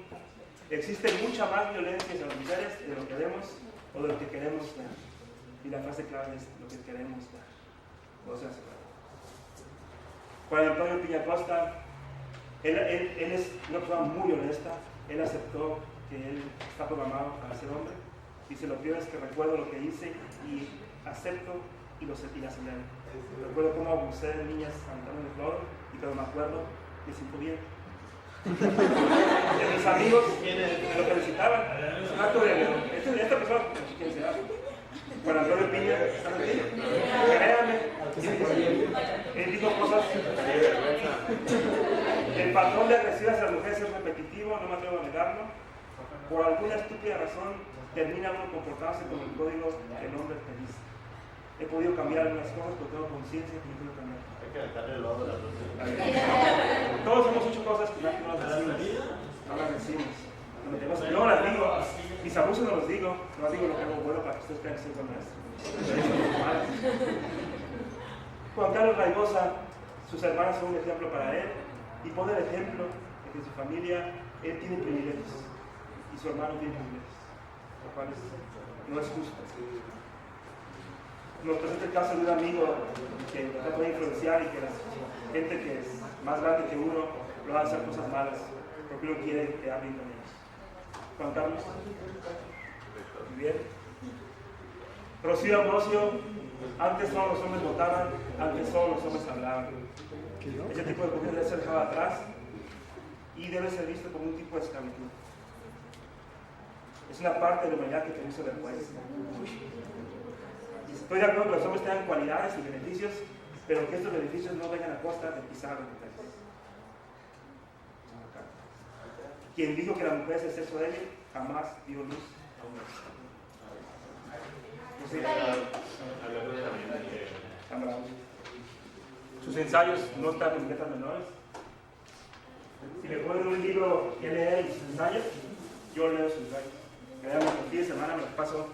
A: existe mucha más violencia hacia las mujeres de lo que vemos o de lo que queremos ver. Y la frase clave es lo que queremos ver. O sea, Juan Antonio Piña Costa, él es una persona muy honesta. Él aceptó que él está programado para ser hombre. Dice, lo peor es que recuerdo lo que hice y acepto y la señalo. Recuerdo cómo abusé de niñas cantando en el cloro y cuando me acuerdo, me siento bien. De mis amigos me lo felicitaban. Es un acto de amor. Esta persona, ¿quién será? Juan Antonio Piña, créanme, él dijo cosas. El patrón de agresión hacia las mujeres es repetitivo, no me atrevo a negarlo. Por alguna estúpida razón, termina uno comportándose con el código que el hombre te dice. He podido cambiar algunas cosas, pero tengo conciencia que no puedo cambiar.
C: Hay que aventarle el lodo a la luz.
A: Todos hemos hecho cosas que no las decimos. No las decimos. No las digo. Mis abusos no los digo. No digo lo que hago bueno para que ustedes crean que soy buen maestro. Juan Carlos Raigosa, sus hermanas son un ejemplo para él y pone el ejemplo de que en su familia él tiene privilegios y su hermano tiene privilegios, lo cual no es justo. Nos presenta el caso de un amigo que trata de influenciar y que la gente que es más grande que uno lo va a hacer cosas malas porque uno quiere quedar bien con ellos. Juan Carlos. Muy bien. Rocío Ambrosio, antes solo los hombres votaban, antes solo los hombres hablaban. Ese tipo de cosas debe ser dejado atrás y debe ser visto como un tipo de esclavitud. Es una parte de la humanidad que te hizo vergüenza. Estoy de acuerdo que los hombres tengan cualidades y beneficios, pero que estos beneficios no vengan a costa de pisar las mujeres. Quien dijo que la mujer es el sexo débil, jamás dio luz a un hombre. Sus ensayos no están en letras menores. Si me ponen un libro que leer y sus ensayos, yo leo sus ensayos. Créanme, por fin de semana me los paso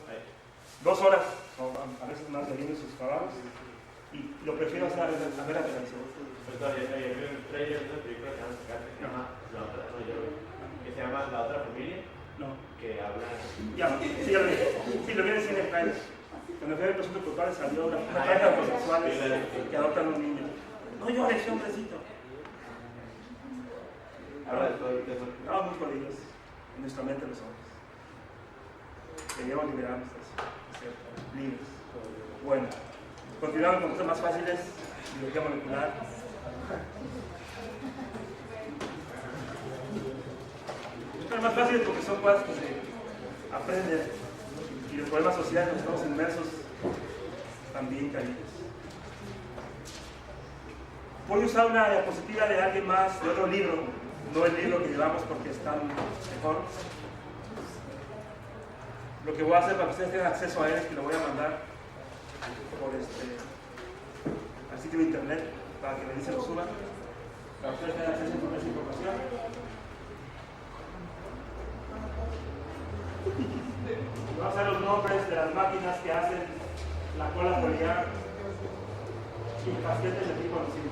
A: 2 horas, o a veces más, leyendo sus trabajos, y lo prefiero hacer a ver la televisión.
C: Ayer vi un trailer de una película que se llama La Otra Familia.
A: No.
C: Que habla.
A: Ya, sí, ya lo vi. Sí, lo vi en el cine en Friends. Cuando fui a Presunto Culpable salió una pareja de homosexuales que adoptan un niño. No llores, ese hombrecito.
C: Habla de todo el tema.
A: Estamos muy jodidos en nuestra mente los hombres. Deberíamos liberarnos de eso. Libres. Bueno, continuamos con cosas más fáciles. Biología molecular. Son más fáciles porque son cosas que se aprenden y los problemas sociales en los que estamos inmersos también calientes. Voy a usar una diapositiva de alguien más, de otro libro, no el libro que llevamos porque están mejor. Lo que voy a hacer para que ustedes tengan acceso a él es que lo voy a mandar por al sitio de internet para que Melissa lo suba, para que ustedes tengan acceso a esa información. Vamos a ver los nombres de las máquinas que hacen la cola foliar. casquetes de tipo nocivo.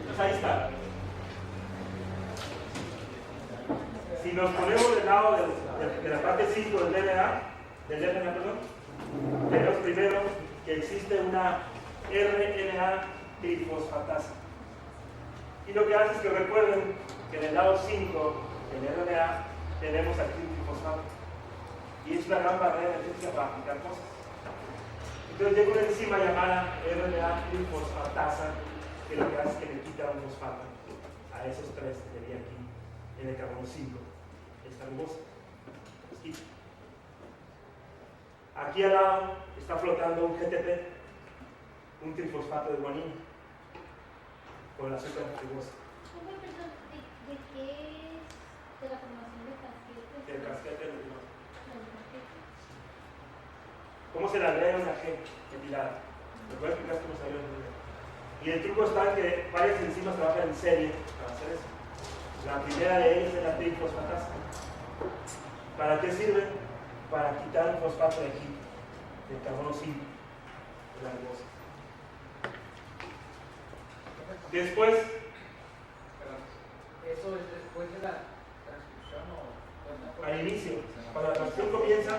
A: Entonces ahí está. Si nos ponemos del lado de la parte 5 del DNA, perdón, tenemos primero que existe una RNA trifosfatasa. Y lo que hace es que recuerden que en el lado 5 del RNA tenemos aquí un trifosfato. Y es una gran barrera energética para aplicar cosas. Entonces llega una enzima llamada RNA trifosfatasa que lo que hace es que le quita un fosfato a esos tres que tenía aquí en el carbono 5, esta rugosa. Los quita. Aquí al lado está flotando un GTP, un trifosfato de guanina, con la azúcar rugosa.
B: ¿De qué es? ¿De la formación de casquetes?
A: Del casquete de limón. ¿Cómo se le agrega una G metilada? ¿Me puedes explicar cómo se agrega una G? Y el truco está en que varias enzimas trabajan en serie para hacer eso. La primera de ellas es la trifosfatasa. ¿Para qué sirve? Para quitar un fosfato de aquí, del carbono 5, de la rugosa. Después,
G: ¿eso es después de la transcripción o
A: al inicio, cuando la transcripción comienza,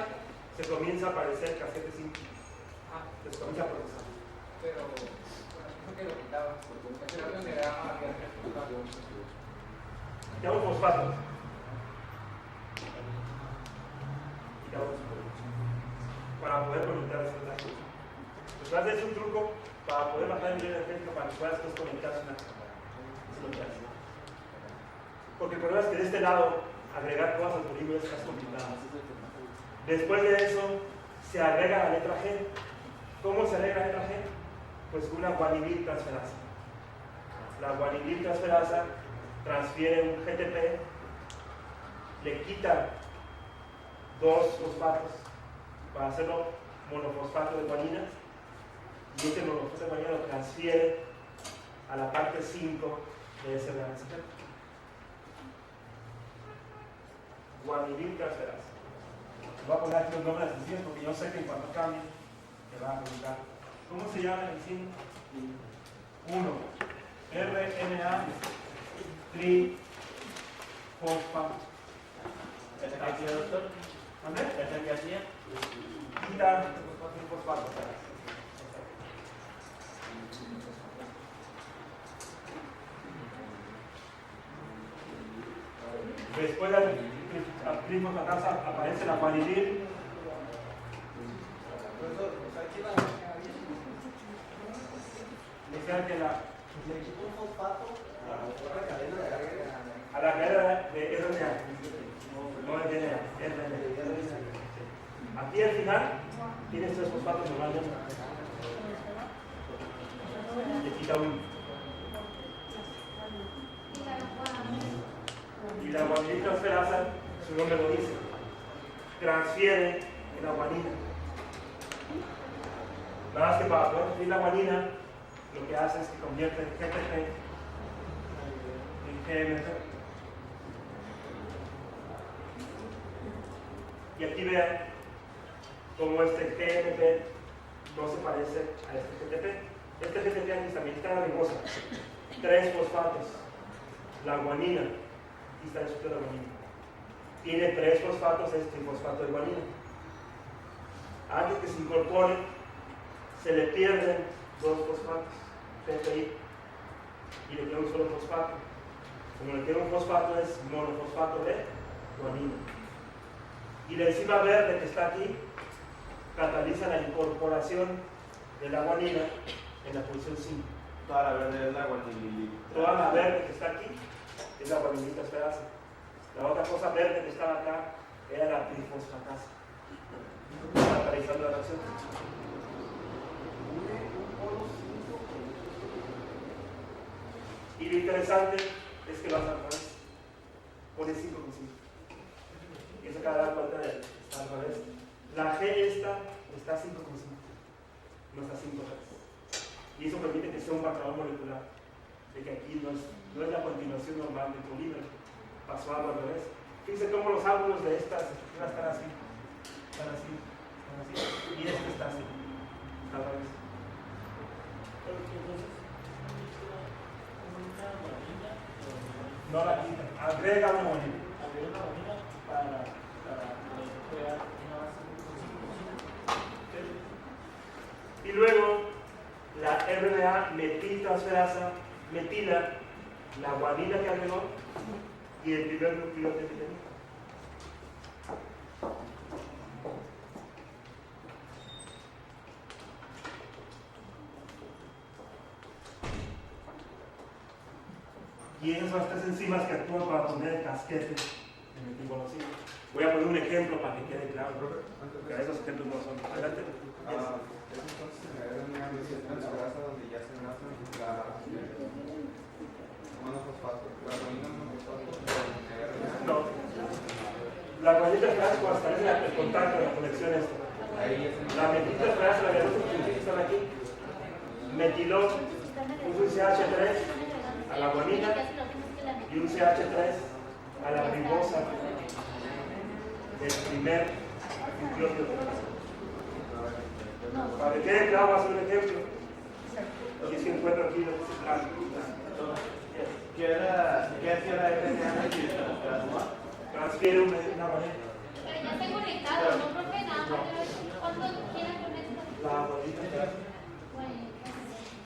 A: se comienza a aparecer casquete 5. Se comienza a procesar.
G: Pero, bueno, eso que lo quitaba, porque ese era donde era abierto.
A: Quita un fosfato. Quita un fosfato. Para poder conectar esos datos. Entonces, es un truco para poder bajar el nivel energético para que puedas conectarse una cámara. Eso es lo que hace. Porque el problema es que de este lado, agregar cosas por libro es más complicado. Después de eso, se agrega la letra G. ¿Cómo se agrega la letra G? Pues una guanidil transferasa. La guanidil transferasa transfiere un GTP, le quita dos fosfatos para hacerlo monofosfato de guanina, y este monofosfato de guanina lo transfiere a la parte 5 de ese RNA. Guanidil transferasa. Voy a poner aquí los nombres de las enzimas porque yo sé que en cuanto cambie me van a preguntar ¿cómo se llama la enzima? 1. RNA trifosfato.
C: ¿Ese qué hacía, doctor?
A: ¿Dónde?
C: ¿Ese qué hacía?
A: Quita trifosfato. Después de la trifosfatasa aparece la guanidil. Decían que a la cadena de RNA, no de DNA, RNA. Aquí al final tienes tres fosfatos normalmente. Le quita uno. Y la guanidil transferasa, su nombre lo dice, transfiere la guanina. Nada más que para poder transferir la guanina, lo que hace es que convierte el GTP en GMP. Y aquí vean cómo este GMP no se parece a este GTP. Este GTP aquí también está ribosa. 3 fosfatos. La guanina. Aquí está el sitio de la guanina. Tiene 3 fosfatos, es trifosfato de guanina. Antes que se incorpore, se le pierden 2 fosfatos, PPI, y le queda un solo fosfato. Como le queda un fosfato, es monofosfato de guanina. Y la enzima verde que está aquí cataliza la incorporación de la guanina en la posición 5.
C: Toda la verde es la guanilil.
A: Toda la verde que está aquí es la guanilil transferasa. La otra cosa verde que estaba acá era la trifosfatasa, catalizando la reacción. Y lo interesante es que lo hacen al revés. Pone 5 con 5. Y eso acaba de dar cuenta de que está al revés. La G esta está 5 con 5. No está 5 con 3. Y eso permite que sea un patrón molecular. De que aquí no es la continuación normal del polímero. Pasó algo al revés. Fíjense cómo los ángulos de estas estructuras están así. Están así. Están así, y este está así, al revés. No la quita, agrega una guanina.
D: Para crear una base
A: Y luego la RNA metiltransferasa metila la guanina que agregó y el primer nucleótido que tenía. Y esas son las tres enzimas que actúan para poner el casquete en el tibolocina. Voy a poner un ejemplo para que quede claro, porque a esos ejemplos no son. Adelante.
C: Es entonces en la RNA transferasa donde ya se enlazan la monofosfato, la guanina monofosfato con la RNA.
A: No. La guanina transferasa cuando establece el contacto, la conexión esta.
C: Ahí es
A: La metiltransferasa, la que están aquí, metiló un CH3 a la guanina y un CH3 a la ribosa del primer nucleótido. Para que quede claro, voy a hacer un ejemplo. Aquí se encuentra aquí
C: ¿Qué hacía la RNA metiltransferasa?
A: transfiere una guanina.
B: Pero ya está conectado, no creo que nada más cuando quiera conectar.
A: La guanina
B: Bueno,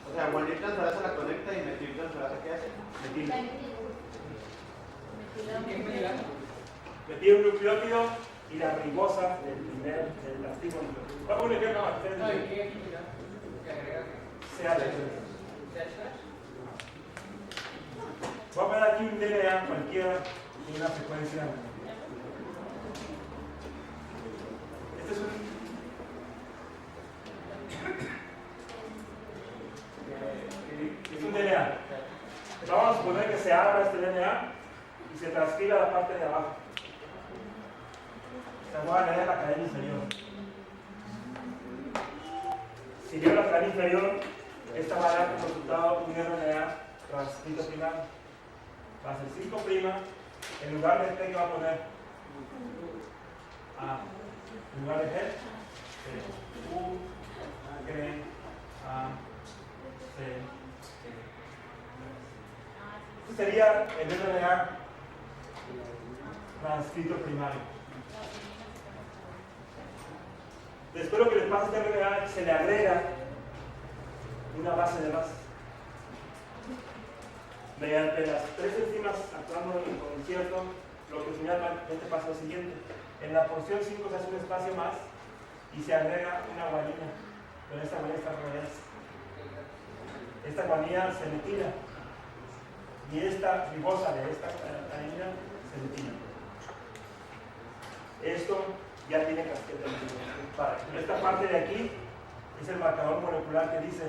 C: O sea, guanina transferasa la conecta y metiltransferasa ¿qué hace?
A: metila.
G: ¿Qué
A: Un nucleótido y la ribosa del activo nucleótido. Vamos a un ejemplo más.
G: No, ¿y qué actividad? ¿Qué agrega?
A: CH3. Voy a poner aquí un DNA cualquiera y una secuencia. Este es un DNA. Vamos a suponer que se abra este DNA y se transfiere a la parte de abajo. Se va a añadir la cadena inferior. Si yo la cadena inferior, esta va a dar como resultado un RNA transcrito primario. Va a ser 5', en lugar de T que va a poner A, en lugar de G, U, G, A, C, este sería el RNA transcrito primario. Después lo que le pasa a este RNA, se le agrega una base de base. Mediante las tres enzimas actuando en concierto, lo que finalmente pasa es lo siguiente. En la porción 5 se hace un espacio más y se agrega una guanina. Pero esta guanina está al revés. Esta guanina se metila y esta ribosa de esta guanina se metila. Esto ya tiene casquete. Esta parte de aquí es el marcador molecular que dice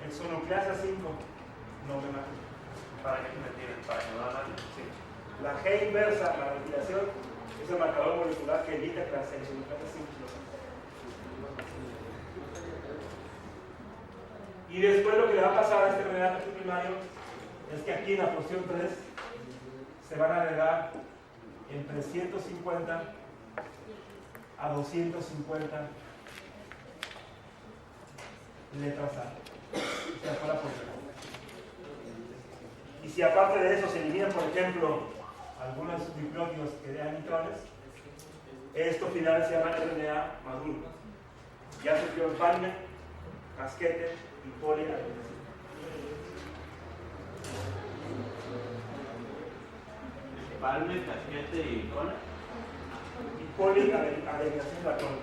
A: exonucleasa 5 no me mate. Para que me tiren, para que no la maten. Sí. La G inversa, la metilación, es el marcador molecular que evita que la exonucleasa 5 Y después lo que le va a pasar a este RNA primario es que aquí en la porción 3 se van a agregar entre 150 a 250 letras A. O sea, fuera por ejemplo. Y si aparte de eso se eliminan, por ejemplo, algunos nucleótidos que dejan nitrones, esto final se llama RNA maduro. Ya se creó palme, casquete y poliagregación.
C: Palme, casquete y cola.
A: Y poliagregación de la cola.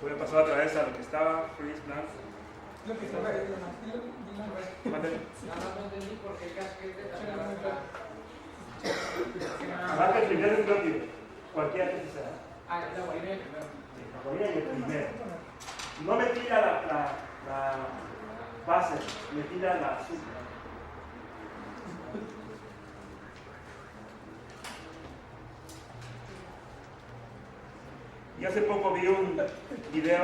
A: Voy a pasar otra vez a lo que estaba Chris Blanc.
G: Lo que estaba nada no entendí porque el casquete también va a estar.
A: Marca el primer nucleótido, cualquiera que sea.
G: Ah, la guarida del primero.
A: La guarida y el primero. No metila la base, metila la azúcar. Y hace poco vi un video,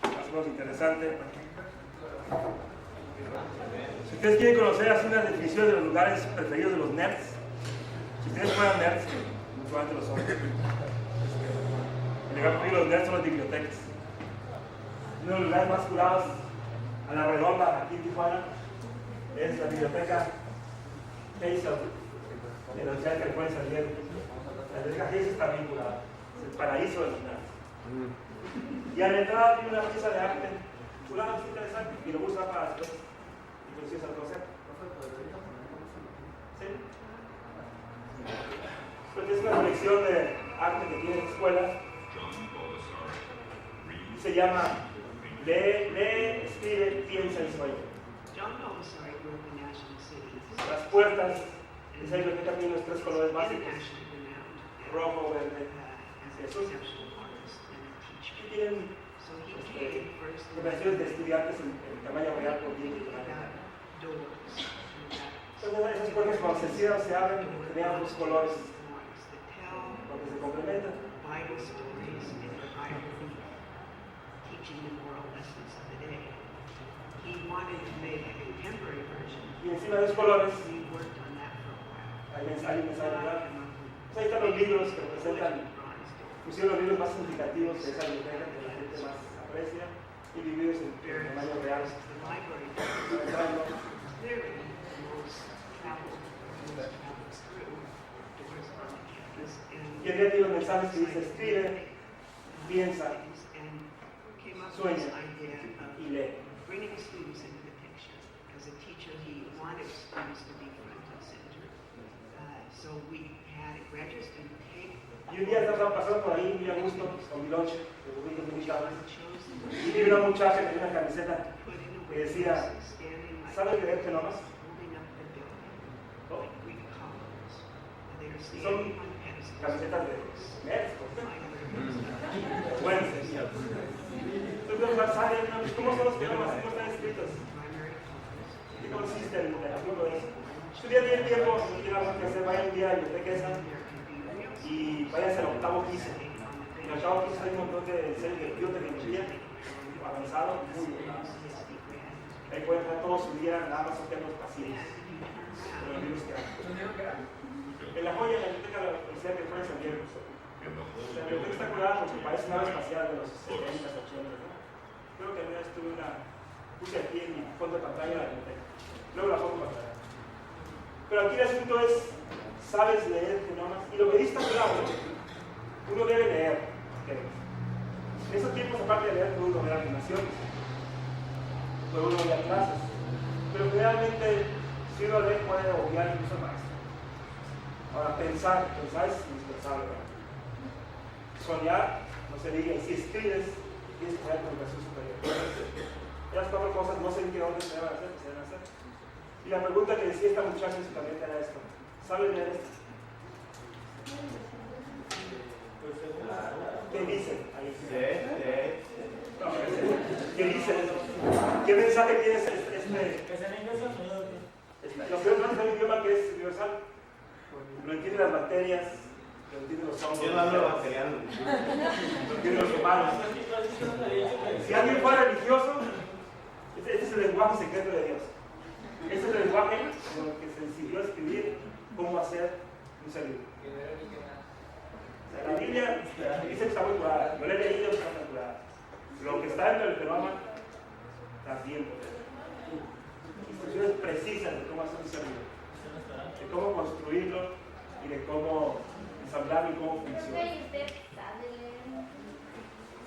A: más o menos interesante. Si ustedes quieren conocer así una definición de los lugares preferidos de los nerds, si ustedes fueran nerds, que mucho antes lo son, el lugar preferido de los nerds son las bibliotecas. Uno de los lugares más curados a la redonda aquí en Tijuana es la biblioteca Hazel, en la Universidad de California en San Diego. La biblioteca Hazel está bien curada, es el paraíso de los nerds. Y a la entrada tiene una pieza de arte chulada, muy interesante, y lo usa para después introducirse al concepto. ¿Sí? Pues es una colección de arte que tiene la escuela. Y se llama Lee, escribe, piensa y sueña. Las puertas de esa biblioteca tienen los tres colores básicos: rojo, verde y azul. Y tienen generaciones de estudiantes en tamaño real por día. Entonces esas puertas cuando se cierran se abren, crean dos colores porque se complementan. Y encima de los colores hay un mensaje claro. Pues ahí están los libros que representan, pusieron los libros más significativos de esa biblioteca que la gente más aprecia y divididos en tamaño real. Y en medio los mensajes que dice: escribe, piensa, sueña y lee. Y un día estaba pasando por ahí muy a gusto con mi lonche de burritos muy cables y vi una muchacha que tenía una camiseta que decía: ¿sabes leer fenómenos? Oh. Son camisetas de nerds, bueno, ¿cómo son los fenómenos? ¿Cómo están escritos? ¿Qué consiste el asunto de eso? Si un día tienen tiempo, no tienen algo que hacer, vayan un día a la biblioteca esa y váyanse al octavo piso. En el octavo piso hay un montón de series de biotecnología avanzado, muy bien. Ahí pueden estar todo su día nada más hojeando los pasillos de los libros que hay. En la joya, en la biblioteca de la Universidad de California en San Diego. La biblioteca está curada porque parece una nave espacial de los 70s, 80s, ¿no? Creo que alguna vez puse aquí en mi fondo de pantalla la biblioteca. Luego la pongo en pantalla. Pero aquí el asunto es: ¿sabes leer fenómenos? Y lo que dice está claro, uno debe leer. En esos tiempos, aparte de leer, uno ve animaciones, uno ve clases. Pero realmente, si uno lee, puede obviar incluso el maestro. Ahora, pensar es indispensable. Soñar, no se diga, y si escribes, tienes que saber comunicación superior. Esas cuatro cosas no sé en qué orden se deben hacer, se deben hacer. Y la pregunta que decía esta muchacha en su tableta era esto: ¿sabe leer esto? ¿Qué dice ahí? No, ¿qué dice eso? ¿Qué mensaje tiene este?
D: ¿Es en inglés o en
A: Lo peor no es un idioma que es universal. Lo entienden las bacterias, lo entienden los hongos.
C: Yo no hablo bacteriano.
A: Lo entienden los humanos. Si alguien fuera religioso, este es el lenguaje secreto de Dios. Este es el lenguaje con el que se decidió escribir cómo hacer un ser vivo. La Biblia dice que está muy curada. Yo le he leído que está muy curada. Lo que está dentro del fenómeno también. Instrucciones precisas de cómo hacer un ser vivo, de cómo construirlo y de cómo ensamblarlo y cómo funciona.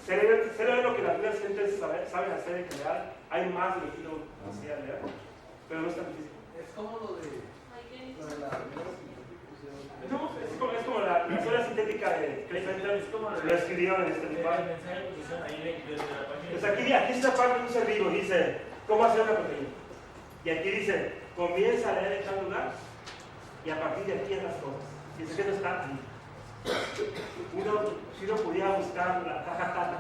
A: Ser lo que las vidas gentes saben hacer en general. Hay más de lo que uno hacía leer, pero no es tan difícil.
G: Es como lo de la
A: Es como la historia sintética de Clay Fenton, lo escribió en este libro. Pues aquí esta parte de un ser vivo dice cómo hacer una proteína. Y aquí dice: comienza a leer echando lugar y a partir de aquí en las cosas. Y el secreto está aquí. Si uno pudiera buscar la caja Tata,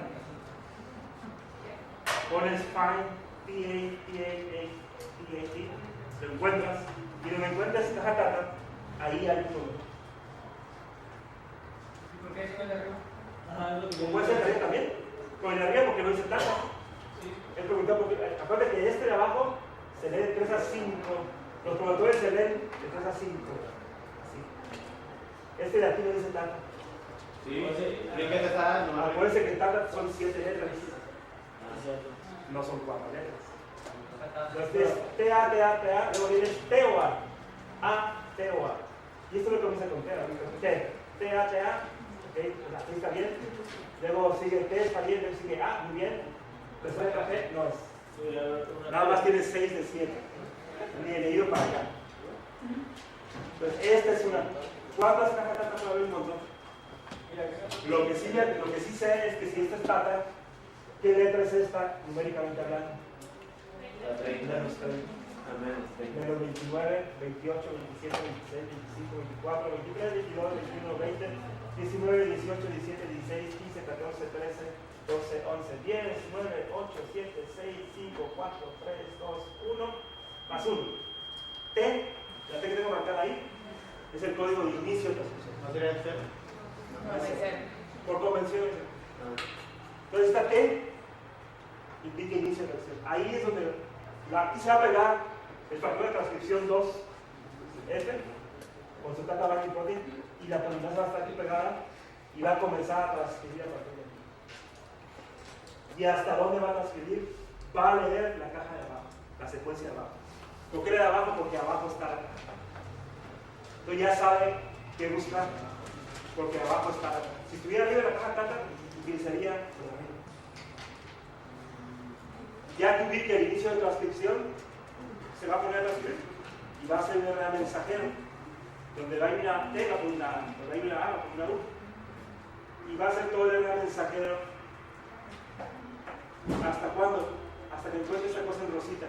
A: pones Fine, P-A-T-A-T, lo encuentras, y donde encuentras caja Tata, ahí hay un producto.
G: ¿Y por qué eso es de arriba?
A: Puede ser tarea también. Con el de arriba porque no dice tanta. Él preguntó porque, acuérdate que este de abajo se lee de 3 a 5. Los promotores se leen de 3 a 5. Así. Este de aquí no dice tanta.
C: Sí, fíjate, está nomás.
A: Acuérdense que tanta son 7 letras. No son 4 letras. Entonces, TA, TA, TA, luego viene TEOA. A, TEOA. Y esto es lo que comienza con T. TA, TA. Ok, pues aquí está bien. Luego sigue T, está bien. Luego sigue A, muy bien. Después de café, no es. Nada más tiene 6 de 7. Ni he leído para acá. Entonces, esta es una. ¿Cuántas cajas tata puede haber un montón? Lo que sí sé es que si esta es tata, ¿qué letra es esta numéricamente hablando? Menos 30. Menos 29, 28, 27, 26, 25, 24, 23, 22, 21, 20, 19, 18, 17, 16, 15, 14, 13, 12, 11, 10, 9, 8, 7, 6, 5, 4, 3, 2, 1, más 1. T, la T que tengo marcada ahí, es el código de inicio de transcripción.
C: ¿No sería el cero?
A: Por convención. Entonces esta T indica inicio de transcripción. Ahí es donde aquí se va a pegar el factor de transcripción 2, F, con su tata back protein, y la polimasa va a estar aquí pegada y va a comenzar a transcribir a partir de aquí. ¿Y hasta dónde va a transcribir? Va a leer la caja de abajo, la secuencia de abajo. ¿Por qué de abajo? Porque abajo está la caja. Entonces ya sabe qué buscar, porque abajo está la caja. Si estuviera libre la caja tata, utilizaría lo mismo. Ya que ubique el inicio de transcripción, se va a poner a transcribir y va a ser un mensajero, donde va a ir una T, va a poner una A, donde va a ir una A, va a poner una U. Y va a ser todo el mensajero. ¿Hasta cuándo? Hasta que encuentre esta cosa en rosita.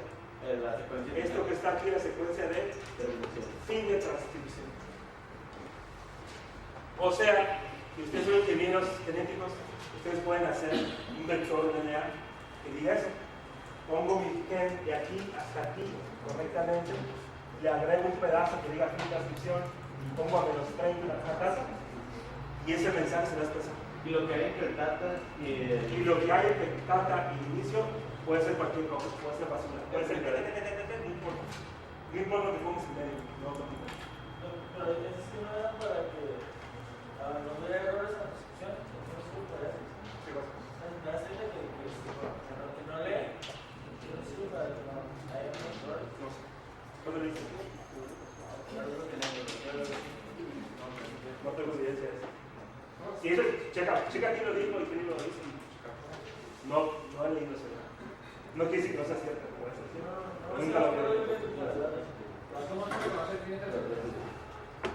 C: La secuencia.
A: Esto que está aquí, la secuencia de fin de transcripción. O sea, si ustedes son ingenieros genéticos, ustedes pueden hacer un vector de DNA que diga eso. Pongo mi gen de aquí hasta aquí correctamente, le agrego un pedazo que diga fin de transcripción y pongo a menos 30 la tata y ese mensaje se va a expresar.
C: Y lo que hay entre tata
A: Y lo que hay entre tata y inicio puede ser cualquier cosa, puede ser basura, puede ser no importa. No importa lo que pongas en medio, no lo mismo.
D: Pero es que no era para que no hubiera errores en la transcripción, no es culpa de eso.
A: ¿Qué pasa?
D: Me hace que no lee, no sirve para que no haya errores.
A: No sé. ¿Cuándo le dices? No tengo evidencia de eso. Si eso, checa aquí lo dijo y quién lo dice. No he leído eso. No quiere decir que no sea cierto, como es así. Nunca lo veo.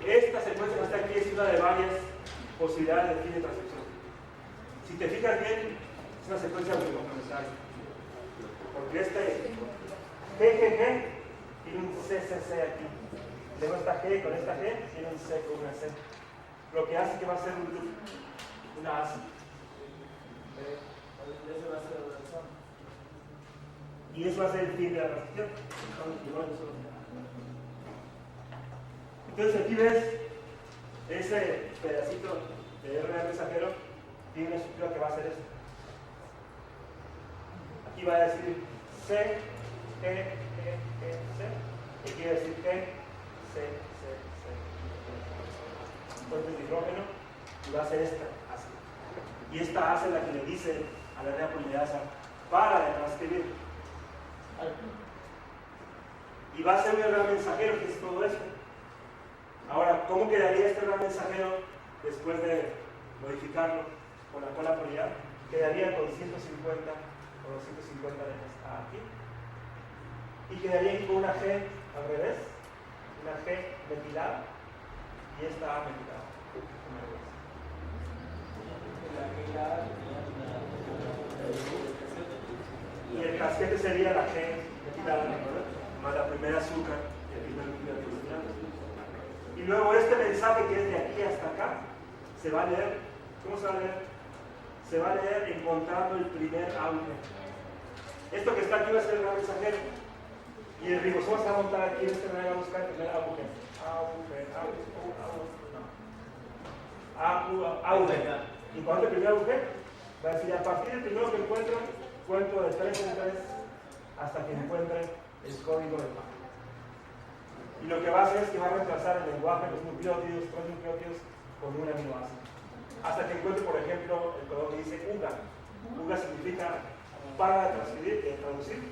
A: Esta secuencia que está aquí es una de varias posibilidades de fin de transcripción. Si te fijas bien, es una secuencia muy complementaria. Porque este GGG tiene un CCC aquí. Luego esta G con esta G tiene un C con una C. Lo que hace que va a ser un loop, una ASI. Y eso va a ser el fin de la transcripción. Entonces aquí ves ese pedacito de RNA mensajero tiene una estructura que va a hacer esto. Aquí va a decir C, E, E, E, C. Y quiere decir E, C, C, C. Fuentes de hidrógeno y va a ser esta ASE. Y esta ASE es la que le dice a la RNA polimerasa para de transcribir. Y va a ser un RNA mensajero que es todo esto. Ahora, ¿cómo quedaría este RNA mensajero después de modificarlo con la cola poliar? Quedaría con 150 o 250 letras aquí. Y quedaría aquí con una G al revés, una G metilada y esta A metilada. Y el casquete sería la G metilada, más la primera azúcar y el primer núcleo de. Y luego este mensaje que es de aquí hasta acá se va a leer. ¿Cómo se va a leer? Se va a leer encontrando el primer auge. Esto que está aquí va a ser el gran mensajero. Y el ribosoma se va a montar aquí en este va a buscar el primer auge. Auge. Y cuando el primer agujero, va a decir, a partir del primero que encuentro, cuento de 3 en 3 hasta que encuentre el código del par. Y lo que va a hacer es que va a reemplazar el lenguaje de los nucleótidos, con un aminoácido. Hasta que encuentre, por ejemplo, el código que dice UGA. UGA significa para de traducir,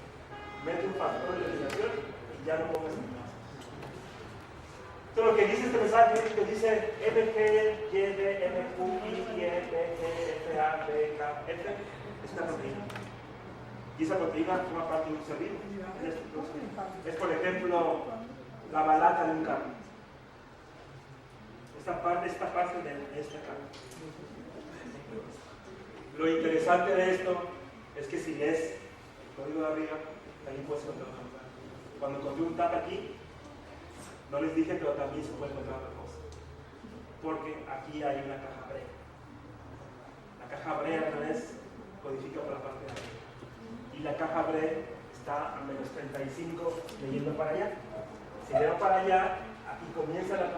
A: mete un factor de eliminación y ya no pongas aminoácidos. Entonces lo que dice este mensaje es que dice MG, YD, MQ, I, Y, B, G, F, A, B, K, F, es una proteína. Y esa proteína forma parte de un ser vivo. Es, por ejemplo, la balata de un carro. Esta parte de esta carne. Lo interesante de esto es que si lees el código de arriba, también puedes encontrar otra cosa. Cuando encontré un tab aquí, no les dije, pero también se puede encontrar otra cosa. Porque aquí hay una caja brea. La caja brea otra vez codifica por la parte de arriba. Y la caja brea está a menos 35 leyendo para allá. Si leo para allá, aquí comienza la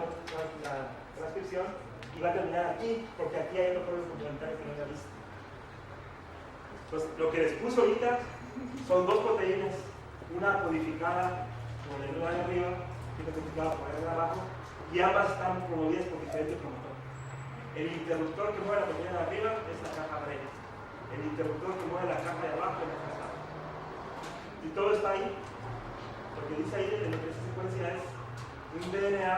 A: transcripción y va a terminar aquí, porque aquí hay otro código complementario que no había visto. Entonces, lo que les puse ahorita son dos proteínas, una codificada por el de arriba y otra codificada por el de abajo, y ambas están promovidas por diferentes promotores. El interruptor que mueve la proteína de arriba es la caja brea. El interruptor que mueve la caja de abajo es la caja de abajo. Y todo está ahí. Lo que dice ahí en esta secuencia es un DNA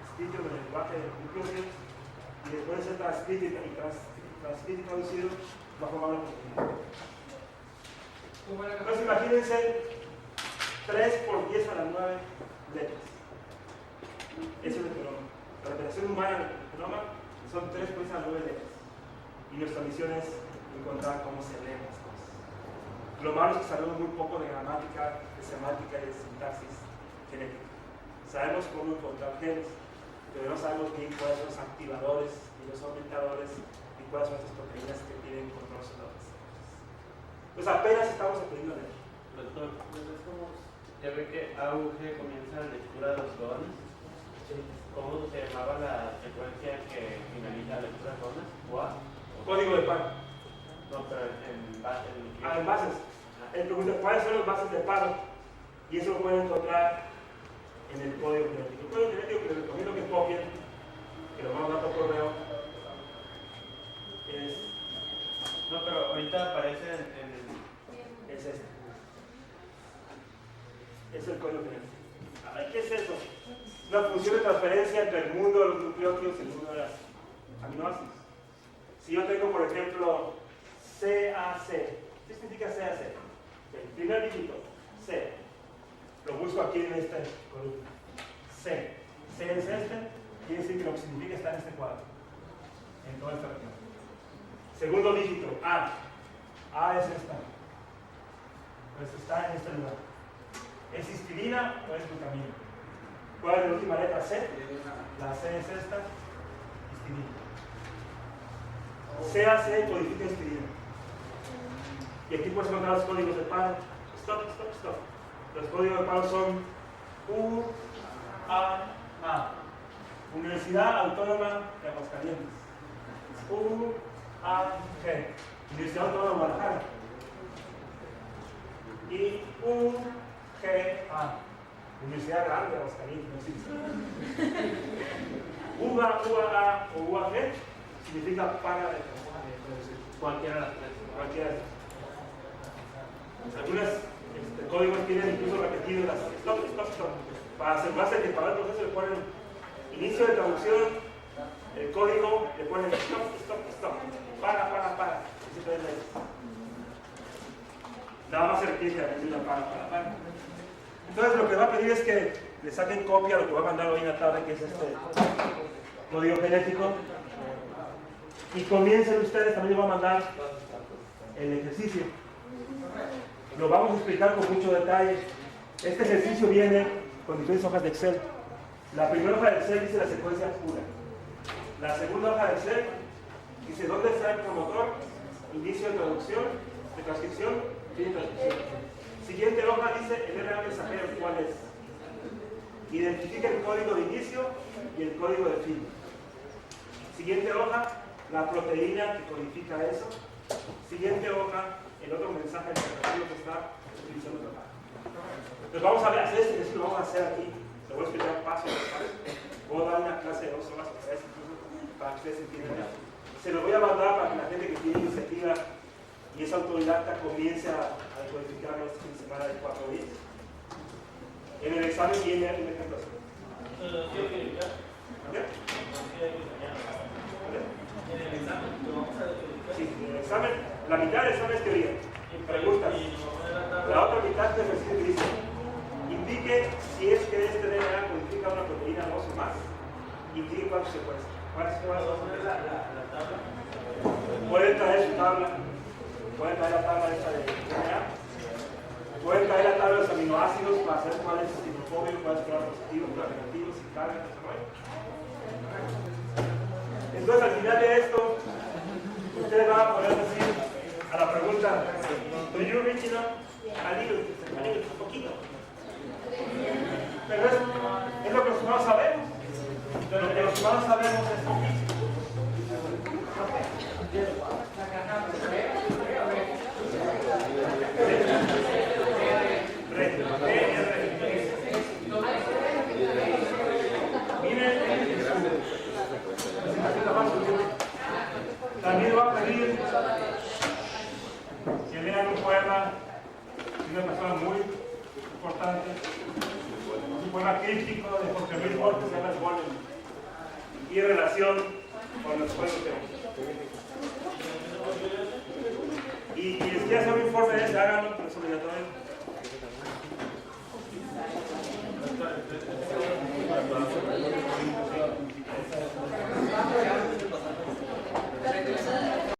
A: escrito en el lenguaje de nucleótidos y después de ser transcrito y traducido va a formar una proteína. Entonces imagínense 3 por 10 a la 9 letras. Eso es el genoma. La representación humana del genoma son 3 por 10 a la 9 letras. Y nuestra misión es encontrar cómo se leen las cosas. Lo malo es que sabemos muy poco de gramática, de semántica y de sintaxis genética. Sabemos cómo encontrar genes, pero no sabemos bien cuáles son los activadores y los aumentadores y cuáles son estas proteínas que tienen control sobre las cosas. Pues apenas estamos aprendiendo a leer.
C: Doctor, ya ve que AUG comienza la lectura de los clones. ¿Cómo se llamaba la secuencia que finaliza la lectura de clones? ¿UA?
A: Código de par.
C: No, pero en bases.
A: En bases. Él pregunta cuáles son las bases de paro y eso lo pueden encontrar en el código genético. El código genético que les recomiendo que copien, que lo vamos a dar por correo, es.
C: No, pero ahorita aparece
A: Es este. Es el código genético. A ver, ¿qué es eso? Una función de transferencia entre el mundo de los nucleótidos y el mundo de las aminoácidos. Si yo tengo, por ejemplo, CAC, ¿qué significa CAC? El primer dígito, C. Lo busco aquí en esta columna. C. C es este, quiere decir que lo que significa está en este cuadro. En toda esta región. Segundo dígito, A. A es esta. Pues está en este lugar. ¿Es histidina o es glutamina? ¿Cuál es la última letra C? La C es esta, histidina. CAC codifica histidina. Y aquí puedes encontrar los códigos de paro. Stop. Los códigos de paro son UAA. Universidad Autónoma de Aguascalientes. UAG. Universidad Autónoma de Guadalajara. Y UGA. Universidad Grande de Aguascalientes. No existe. UAA o UAG significa para de producir.
C: cualquiera de las tres.
A: Cualquiera de estas. Algunos códigos tienen incluso repetido las stop. Para asegurarse que para el proceso le ponen inicio de traducción, el código le ponen stop. Para. Ese tres veces. Nada más se requiere que repetir la para. Entonces lo que va a pedir es que le saquen copia a lo que va a mandar hoy en la tarde, que es este código genético. Y comiencen ustedes, también les voy a mandar el ejercicio. Lo vamos a explicar con mucho detalle. Este ejercicio viene con diferentes hojas de Excel. La primera hoja de Excel dice la secuencia pura. La segunda hoja de Excel dice dónde está el promotor, inicio de traducción, de transcripción, fin de transcripción. Siguiente hoja dice el RNA mensajero, ¿cuál es? Identifica el código de inicio y el código de fin. Siguiente hoja, la proteína que codifica eso. Siguiente hoja, el otro mensaje alternativo que está utilizando otra página. Entonces vamos a ver, hacer este ejercicio, lo vamos a hacer aquí. Te voy a explicar paso a paso. Puedo dar una clase de 2 horas o 3 incluso para que ustedes entiendan. Se lo voy a mandar para que la gente que tiene iniciativa y es autodidacta comience a codificar este fin de semana de 4 días. En el examen viene un ejemplo así.
D: En el examen lo vamos a decodificar.
A: Sí, en el examen, la mitad del examen es teoría. Preguntas. La otra mitad es ejercicio que dice: indique si es que este DNA codifica una proteína 2 o más. Indique cuánto se cuesta. ¿Cuánto se cuesta?
D: La tabla.
A: Pueden traer su tabla. Pueden traer la tabla esta de DNA. Pueden traer la tabla de los aminoácidos para saber cuál es el hidrofobio, cuál es el positivo, cuál es negativo, si carga, desarrollo. Entonces, al final de esto, ustedes van a poder decir a la pregunta: ¿do you reach enough? A little, un poquito. Pero es lo que los humanos sabemos. Lo que los humanos sabemos es poquito. También va a pedir que lean un poema de una persona muy importante, un poema crítico de Jorge Luis Borges, se llama El Golem, y en relación con los juegos de y quienes quieran hacer un informe de ese, háganlo, pero es obligatorio.